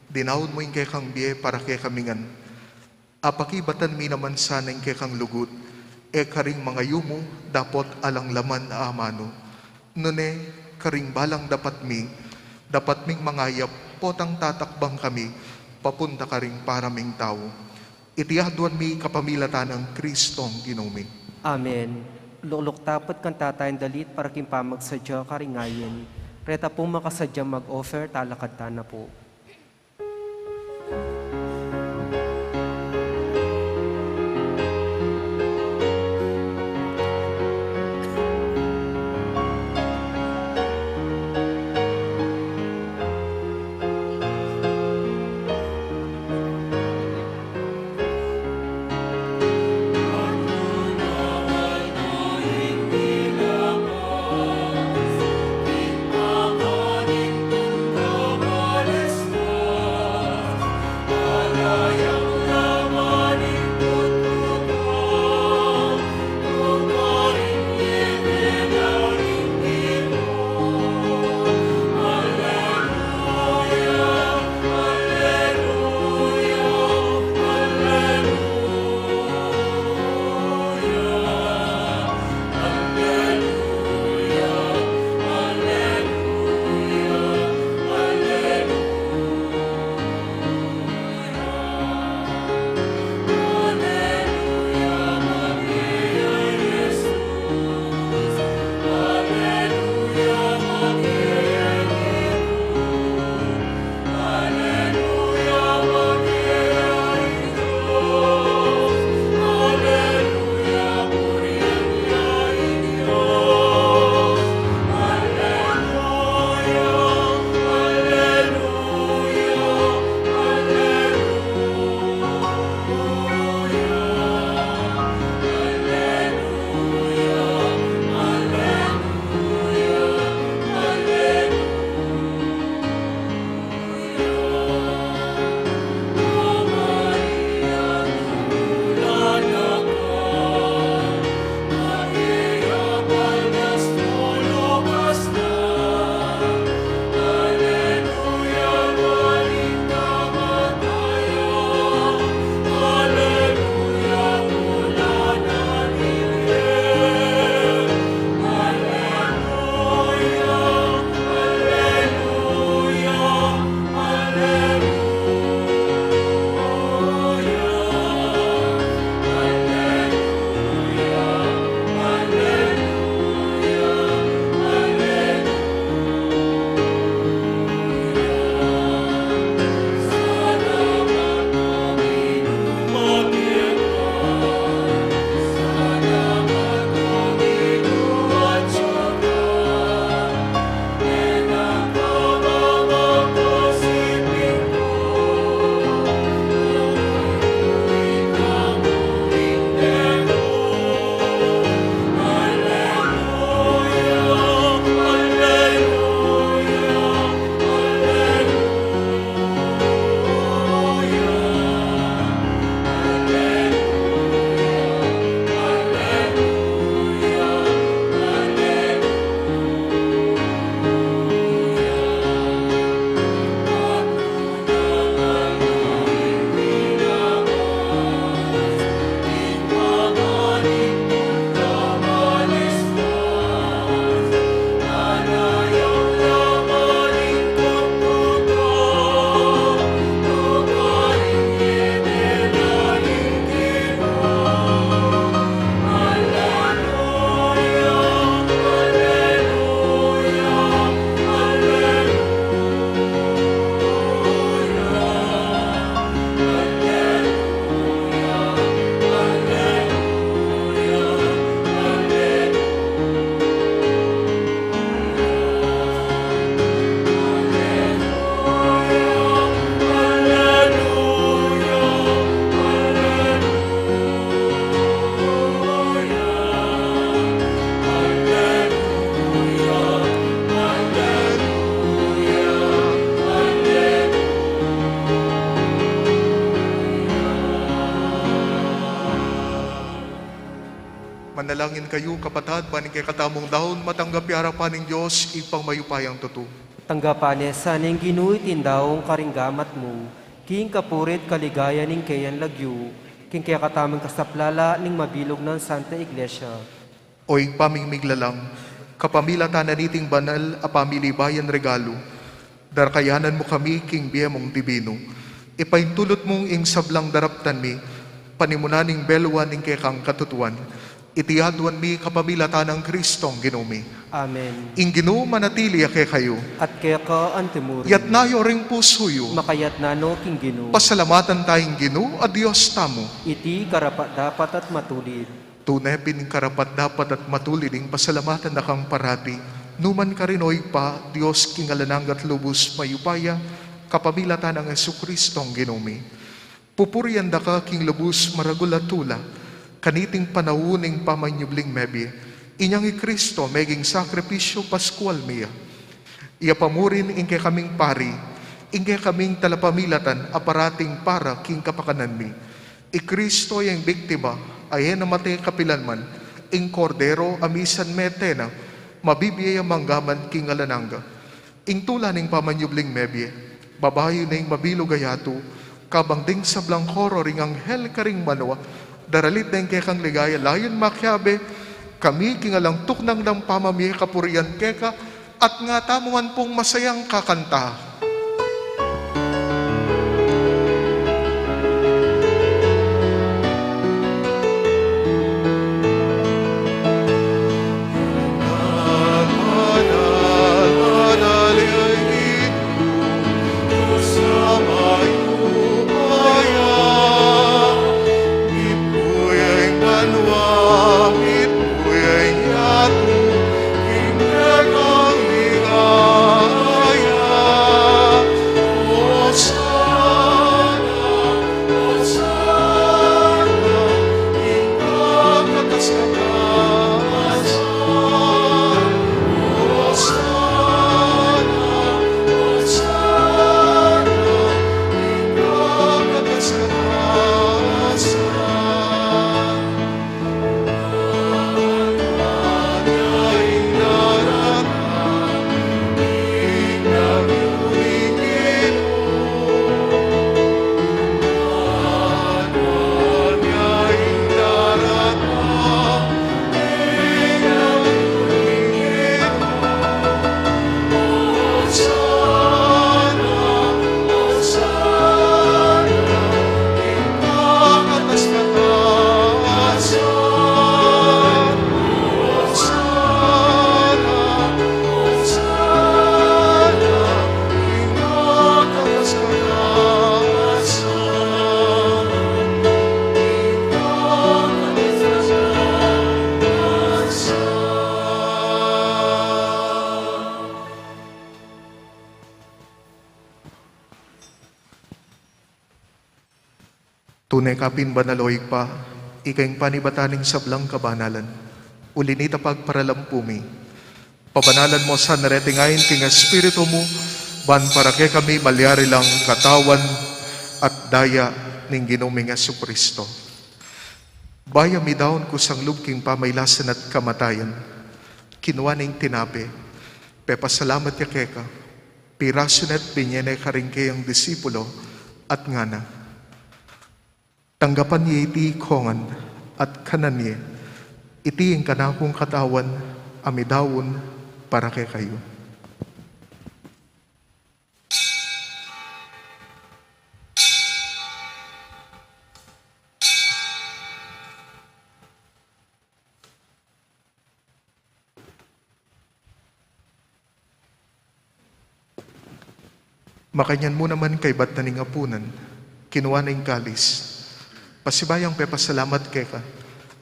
dinawod mo yung kay kang biye para kay kamingan. Apakibatan mi naman sana yung kay kang lugod, e karing mga yumo, dapot alang laman a amano. Nune, karing balang dapat ming mangayap, potang tatakbang kami, papunta karing paraming tao. Itiyaduan mi kapamilatan ng Kristong Ginoo. Amen. Lulok tapot kan tatayin dalit para kimpamagsadya karingayin. Reta pong makasadya mag-offer, talakad na po. Pagkaling tunggawalis kayo kapatad, baning kay katamong dahon, matanggapi harapan ng Diyos, ipang mayupayang tutu. Tanggapane sa ning ginuit indawong karinggamat mo, king kapurit kaligaya ning kayan lagyo, king kaya katamang kasaplala ning mabilog ng Santa Iglesia. Oy pamingmiglalang, kapamilatan na niting banal a pamilibayan regalo, darkayanan mo kami king biyemong divino, ipaintulot mong ing sablang daraptan mi, panimunaning belwan ing kekang katutuan, itiyaduan mi kapamilatan ng Kristong ginumi. Amen. Ing Ginoo manatili ake kayo, At kaya ka antimuri, yat nayo ring pusoyo, makayat nano king ginu, pasalamatan tayong Ginoo a Diyos tamo. iti karapat dapat at matulid. Tunay pining karapat dapat at matulining pasalamatan na kang parati. Numan ka rin oy pa, Diyos kingalanang at lubos mayupaya, kapamilatan ng Jesukristong ginumi. Pupurian da ka king lubos maragulatula, kaniting panawuning pamanyubling mebi, inyang i Kristo meging sakripisyo paskual miya. Iya pamurin ingke kaming pari, ingke kaming talapamilatan aparating para king kapakanan mi. I Kristo yung biktima, ay namatay kapilan man, ing kordero amisan metena, mabibiyaya manggaman king alananga. Ing tula ning pamanyubling mebye, babayo ning mabilog ayato, kabang ding sablang koro ring anghel karing manwa, daralit ding kekang ligaya, layon makyabe, kami kingalang tuknang ng pamamiya kapurian keka, at nga tamuan pong masayang kakanta. Tunay kapin banaloy pa, ikaing panibataning sablang kabanalan, ulinita pagparalampumi. Pabanalan mo sa naretingayin king Espiritu mo, ban para kay kami malyari lang katawan at daya ning ginuming Jesucristo. Baya mi daon ko sang lubking pamaylasan at kamatayan, kinuha ning tinape, pepasalamat ya keka, pirason at binyene karing kayang disipulo at ngana. Tanggapan niya iti kongan at kanan niya, iti ang kanakong katawan, amidawon para kay kayo. Makanyan mo naman kay bat na ning apunan, kinuha na yung kalis. Pasibayang pepasalamat keka,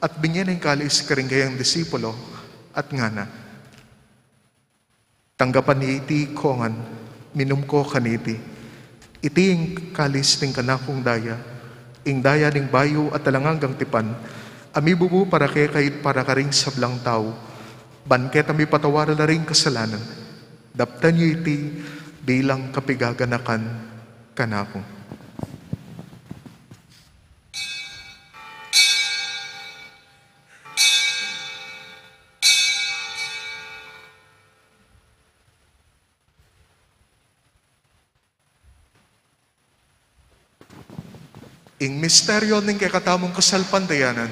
at binyan ng kalis karinggayang disipulo, at ngana. Tanggapan ni iti kongan, minum ko kaniti. Iti yung kalis ng kanakong daya, ing daya ng bayo at talanganggang tipan, amibubu para kay para karing sablang tao, banket ami patawara na ring kasalanan. Daptan niyo iti bilang kapigaganakan kanako. Ing misteryo ning kakatamong kasalpandayanan,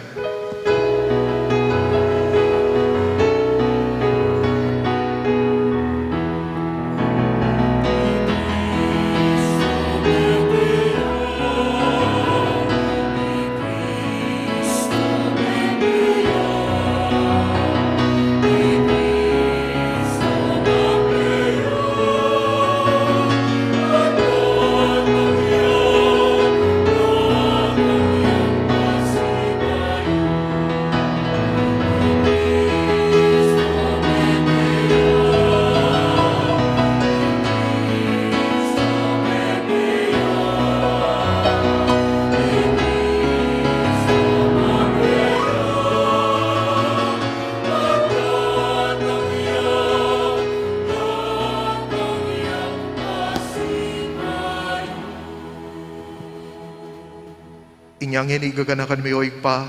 inyang inigaganakan mi oy pa,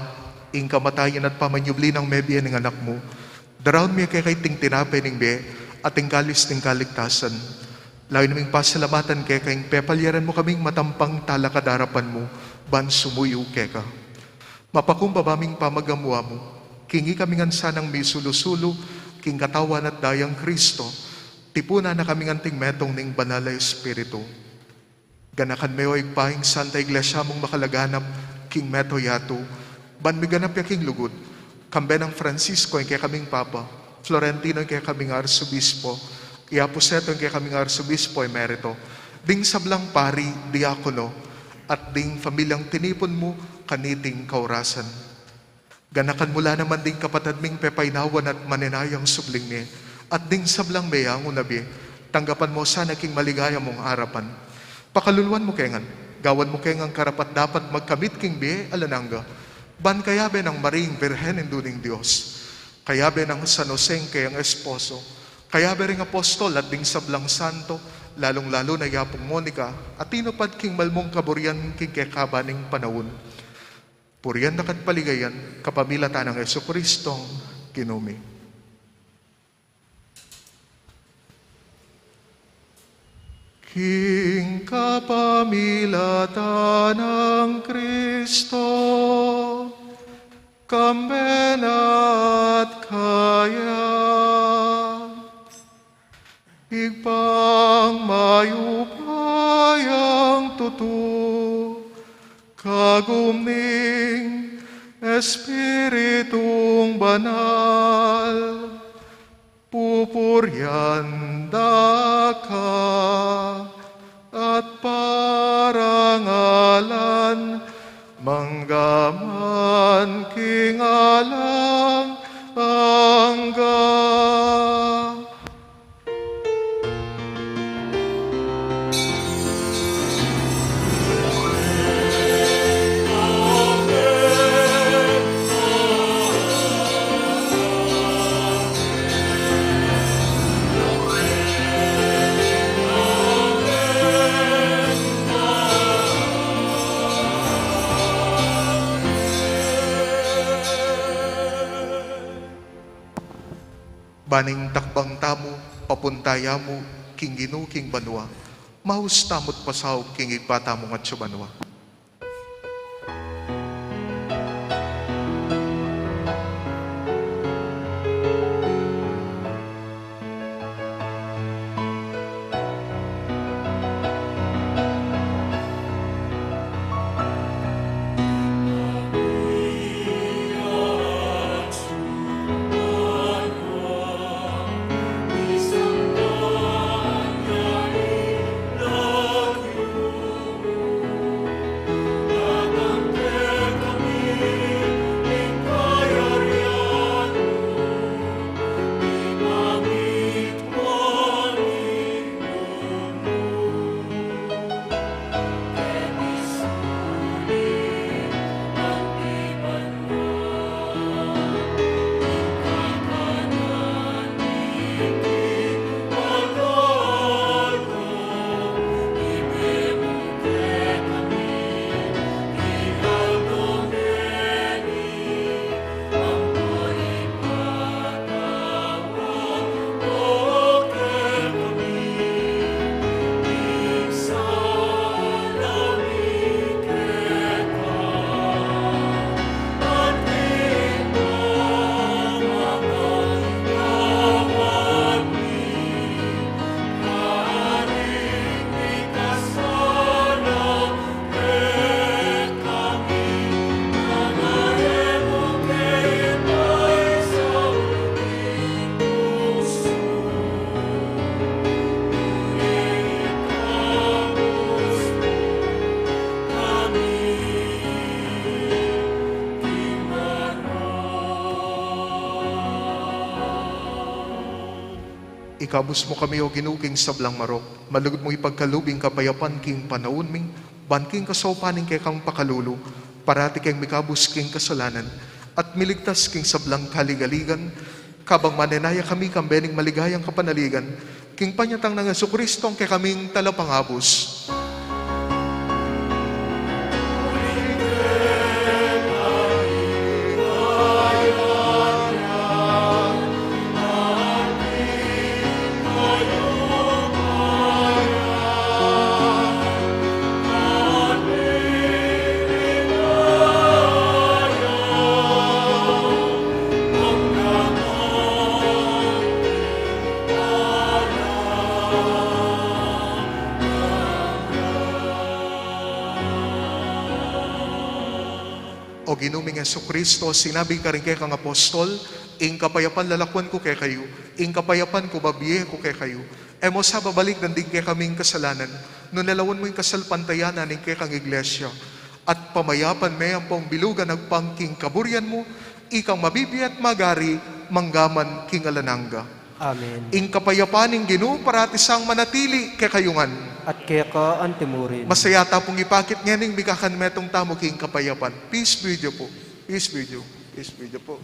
ing kamatayan at pamanyubli ng mebiya ng anak mo. Daraon mi kay ting tinapay ning be, at ing kalis ng kaligtasan. Layo naming pasalamatan kay kayong pepalyaran mo kaming matampang talakadarapan mo, ban sumuyo keka. Mapakumbabaming pamagamwa mo, kingi kami ngan sanang may sulusulo, king katawan at dayang Kristo, tipuna na kami nganting metong ning banal na Espiritu. Ganakan may oig pahing Santa Iglesia mong makalaganap, king meto yato, ban may ganap ya king lugod, kambe ng Francisco yung kaya kaming Papa, Florentino yung kaya kaming Arsobispo, Iaposeto yung kaya kaming Arsobispo emerito, ding sablang pari, diakono, at ding pamilyang tinipon mo, kaniting kaurasan. Ganakan mula naman ding kapatid ming pepaynawan at maninayang subling ni, at ding sablang mayang unabi, tanggapan mo sana king maligaya mong harapan. Pakaluluan mo kengan, gawan mo kengang karapat dapat magkamit king biye alananga, ban kayabe ng Maring Birhen induning Diyos, kayabe ng San Joseng kayang esposo, kayabe ring apostol at ding sablang santo, lalong-lalo na yapong Monica, at tinupad king malmong kaburian king kekabaning panawon. Puriyan na paligayan, kapamilatan ng Jesucristong kinumi. King kapamilatan ng Kristo, kamben at kaya, igpang mayupayang tutu, kagumning Espiritong banal, pupuryan ka at parangalan, manggaman kingalang angga. Baning takbang tamo, papuntaya mo, king ginu, king banwa, mahus tamot pasaw, king igpata mo nga banwa. Ikabus mo kami o ginuking sablang marok. Malugod mo ipagkalubing kapayapan king panahon ming, banking kasaupaning kay kang pakalulu, parati kang mikabus king kasalanan, at miligtas king sablang kaligaligan, kabang manenaya kami kambening maligayang kapanaligan, king panyatang ng Jesucristo kay kaming talapangabos. O ginuming Jesucristo, sinabi ka rin kay kang apostol, ing kapayapan lalakwan ko kay kayo, ing kapayapan ko babiye ko kay kayo. Emo sa babalik ng din kay kaming kasalanan, no nalawan mo yung kasalpantayanan ng kay kang iglesia, at pamayapan may ang pong bilugan nagpangking kaburyan mo, ikang mabibi at magari, manggaman king alananga. Amen. Ing kapayapaning Ginoo parati sang manatili kay kayungan. At kaya ka antimurin. Masayata pong ipakit nganing bikakan metong tamo king kapayapan. Peace be with you po. Peace be with you. Peace be with you po.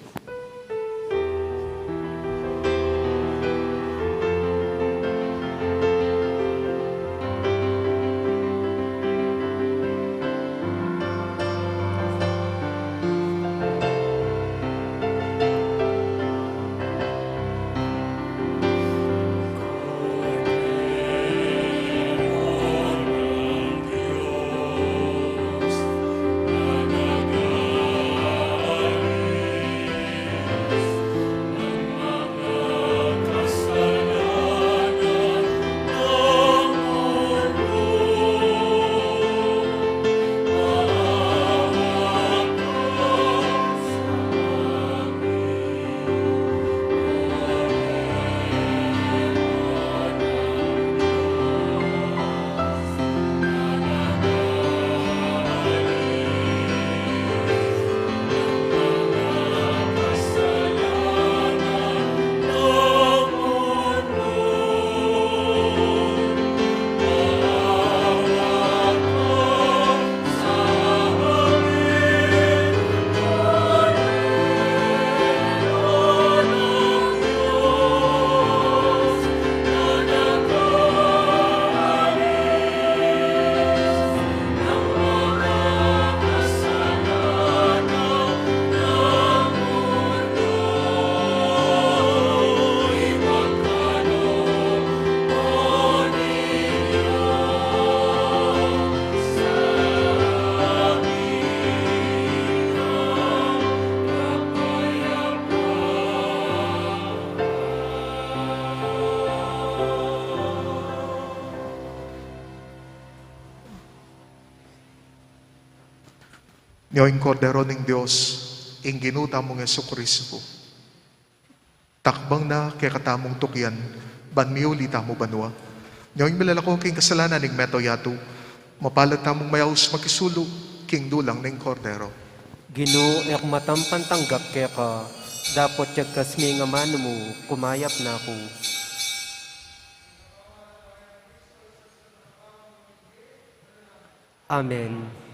Niyoing kordero ng Diyos, ing ginuta mong Jesucristo. Takbang na kay katamong tukyan, banmiuli tamo banwa. Niyoing milalako king kasalanan ng metoyato, mapalag tamong mayaus makisulo, king dulang ng kordero. Ginoo ek matampan tanggap kaya ka, dapat yag kasmi nga mano mo, kumayap na ako. Amen.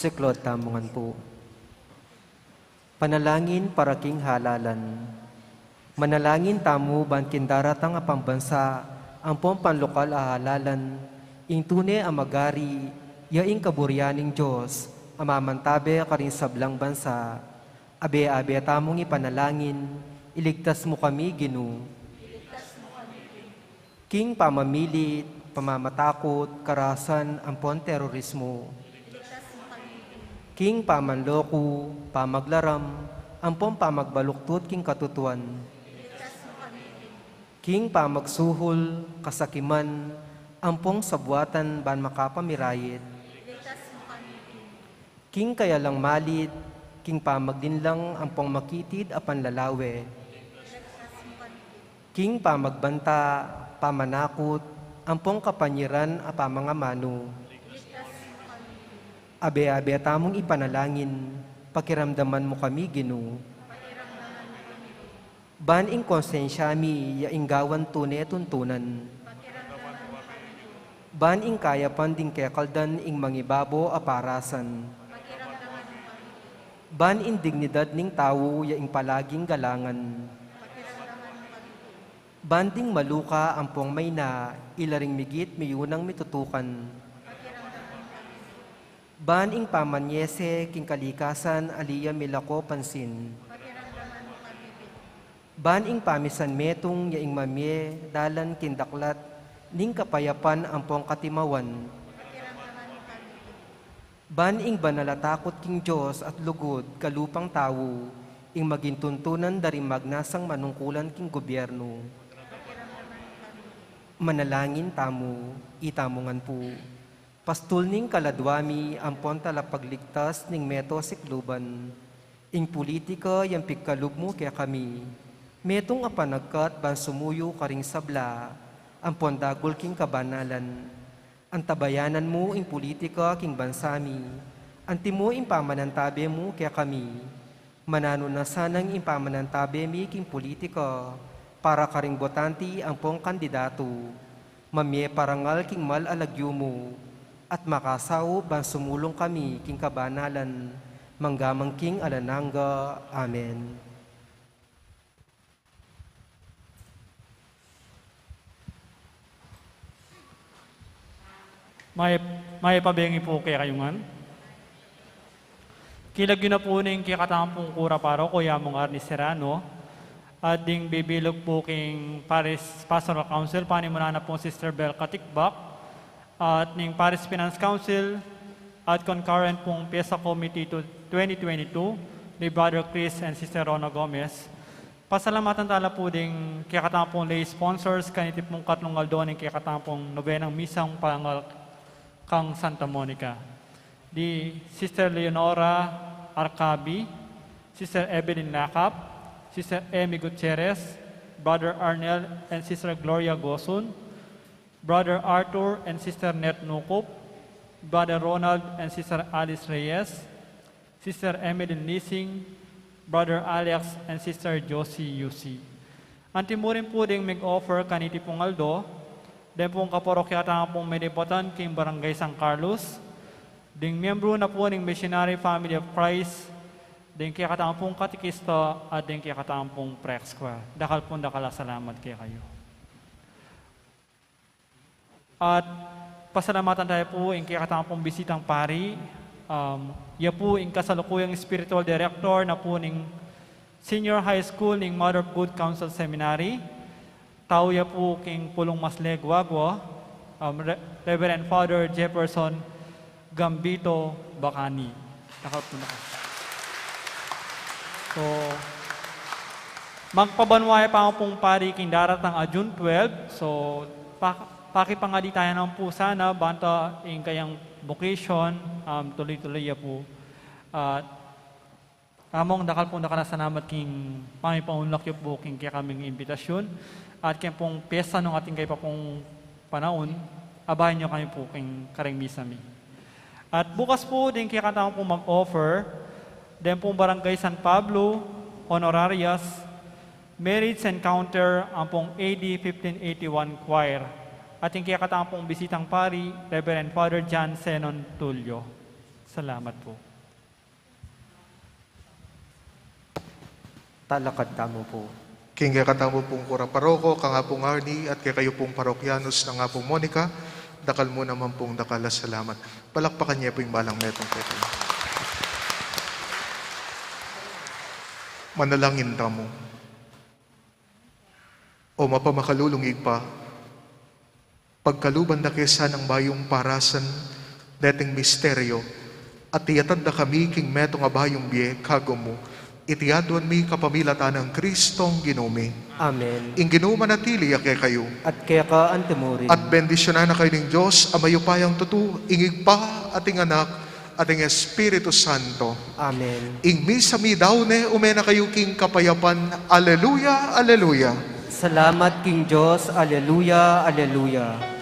siklod tamungan po. Panalangin para king halalan. Manalangin tamo ban kindaratang a pambansa ang panlokal a halalan, ing tune a magari, yaing kaburyaning Diyos, amamantabe karing sablang bansa. Abe-abe tamong ipanalangin, iligtas mo kami, Ginoo. King pamamilit, pamamatakot, karasan, ampon terorismo. King pamanloko, pamaglaram, ampon pamagbaluktot king katutuan. King pamagsuhol, kasakiman, ampong sabuatan ban makapamirayit. King kaya lang malit, king pamagdinlang ampong makitid apan lalawe. King pamagbanta, pamanakot, ampong kapanyiran a pamangamano. Abe-abe tamong ipanalangin, pakiramdaman mo kami, Ginoo. Ban ing konsensyami, yaing gawan tune tuntunan. Ban ing kaya panding kekaldan ing mangibabo aparasan. Ban ing dignidad ning tawo, yaing palaging galangan. Banding maluka ampong may na, ilaring migit miyunang mitutukan. Ban ing pamanyese, king kalikasan, aliya milako pansin. Ban ing pamisan metong, yaing mamye, dalan kindaklat, ning kapayapan ampong katimawan. Ban ing banalatakot king Diyos at lugod, kalupang tawo, ing maging tuntunan dari magnasang manungkulan king gobyerno. Manalangin tamo, itamungan po. Pastul ning kaladwami, ampon talapagligtas ning meto sikluban. Ing politika, yang pigkalugmo kaya kami. Metong apanagkat ban sumuyo karing sabla, ampon dagol king kabanalan. Antabayanan mo ing politika king bansami. Antimo ing pamanantabe mo kaya kami. Manano na sanang ing pamanantabe mi king politika, para karing botanti ampong kandidato. Mamye parangal king malalagyo mo. At makasaw ban sumulong kami king kabanalan, manggamang king alananga. Amen. May pabengi po kaya kayungan. Kilagyo na po ning kikatampong kura paro, Kuya mong Arni Serrano, at ding bibilog po king Paris Pastoral Council, panimuna na po Sister Bel Katikbak, at ning Paris Finance Council, at concurrent pong PESA Committee to 2022 ni Brother Chris and Sister Rona Gomez. Pasalamatan tala po ding kikatampong lay sponsors, kanitip mong katlong aldo ning kikatampong nobenang misang pangal kang Santa Monica. Di Sister Leonora Arcabi, Sister Evelyn Lakap, Sister Amy Gutierrez, Brother Arnel and Sister Gloria Gosun, Brother Arthur and Sister Net Nukop, Brother Ronald and Sister Alice Reyes, Sister Emily Nising, Brother Alex and Sister Josie Yusi. Antimurin po ding mag-offer kaniti pong aldo, den pong kaparokyata pong may depotan king Barangay San Carlos, ding miyembro na po ng Missionary Family of Christ, ding kaya katampong katikista at ding kaya katampong prexqua. Dakal po dakala salamat kaya kayo. At pasalamatan tayo po yung kaya katampong bisitang pari. Ya po yung kasalukuyang spiritual director na po ng Senior High School ng Mother of Good Counsel Seminary. Tao ya po king Pulong Masleg Wagwa, Reverend Father Jefferson Gambito Bacani. Dakal po na. So, magpabanwaya pa ako pong pari king daratang June 12. So, pakipangadi tayo ng po sana, banta yung kayang vocation, tuloy-tuloy ya po. Among dakal pong nakasanamat king pamipaunlak yung po king kaya kaming imbitasyon. At kaya pong pesa nung ating kayo pa pong panahon, abahin nyo kami po king karing misami. At bukas po, din kaya kanta po mag-offer, din pong Barangay San Pablo, Honorarias, Marriage Encounter, ang pong AD 1581 Choir. At yung kaya kanta pong bisitang pari, Reverend Father John Zenon Tulio. Salamat po. Talakad tamo po. King kaya katamo pong kura paroko, ka nga pong Arnie, at kaya kayo pong parokyanos na nga pong Monica, dakal mo naman pong dakala salamat. Palakpakan niya po yung balang metong peto. Manalangin tamo. O mapamakalulungig pa, pagkaluban na kesa ng bayong parasan, dating misteryo, at tiyatad na kami king meto nga bayong biye, kago mo, itiyaduan mi kapamilatan ng Kristong ginumi. Amen. Ing ginuma na tili ake kayo. At kaya ka antemurin. At bendisyonan na kayo ng Diyos, amayupayang tutu, ingig pa ating anak, ating Espiritu Santo. Amen. Ing misa mi daune, umena kayo king kapayapan. Aleluya, aleluya. Salamat King Diyos. Aleluya, aleluya.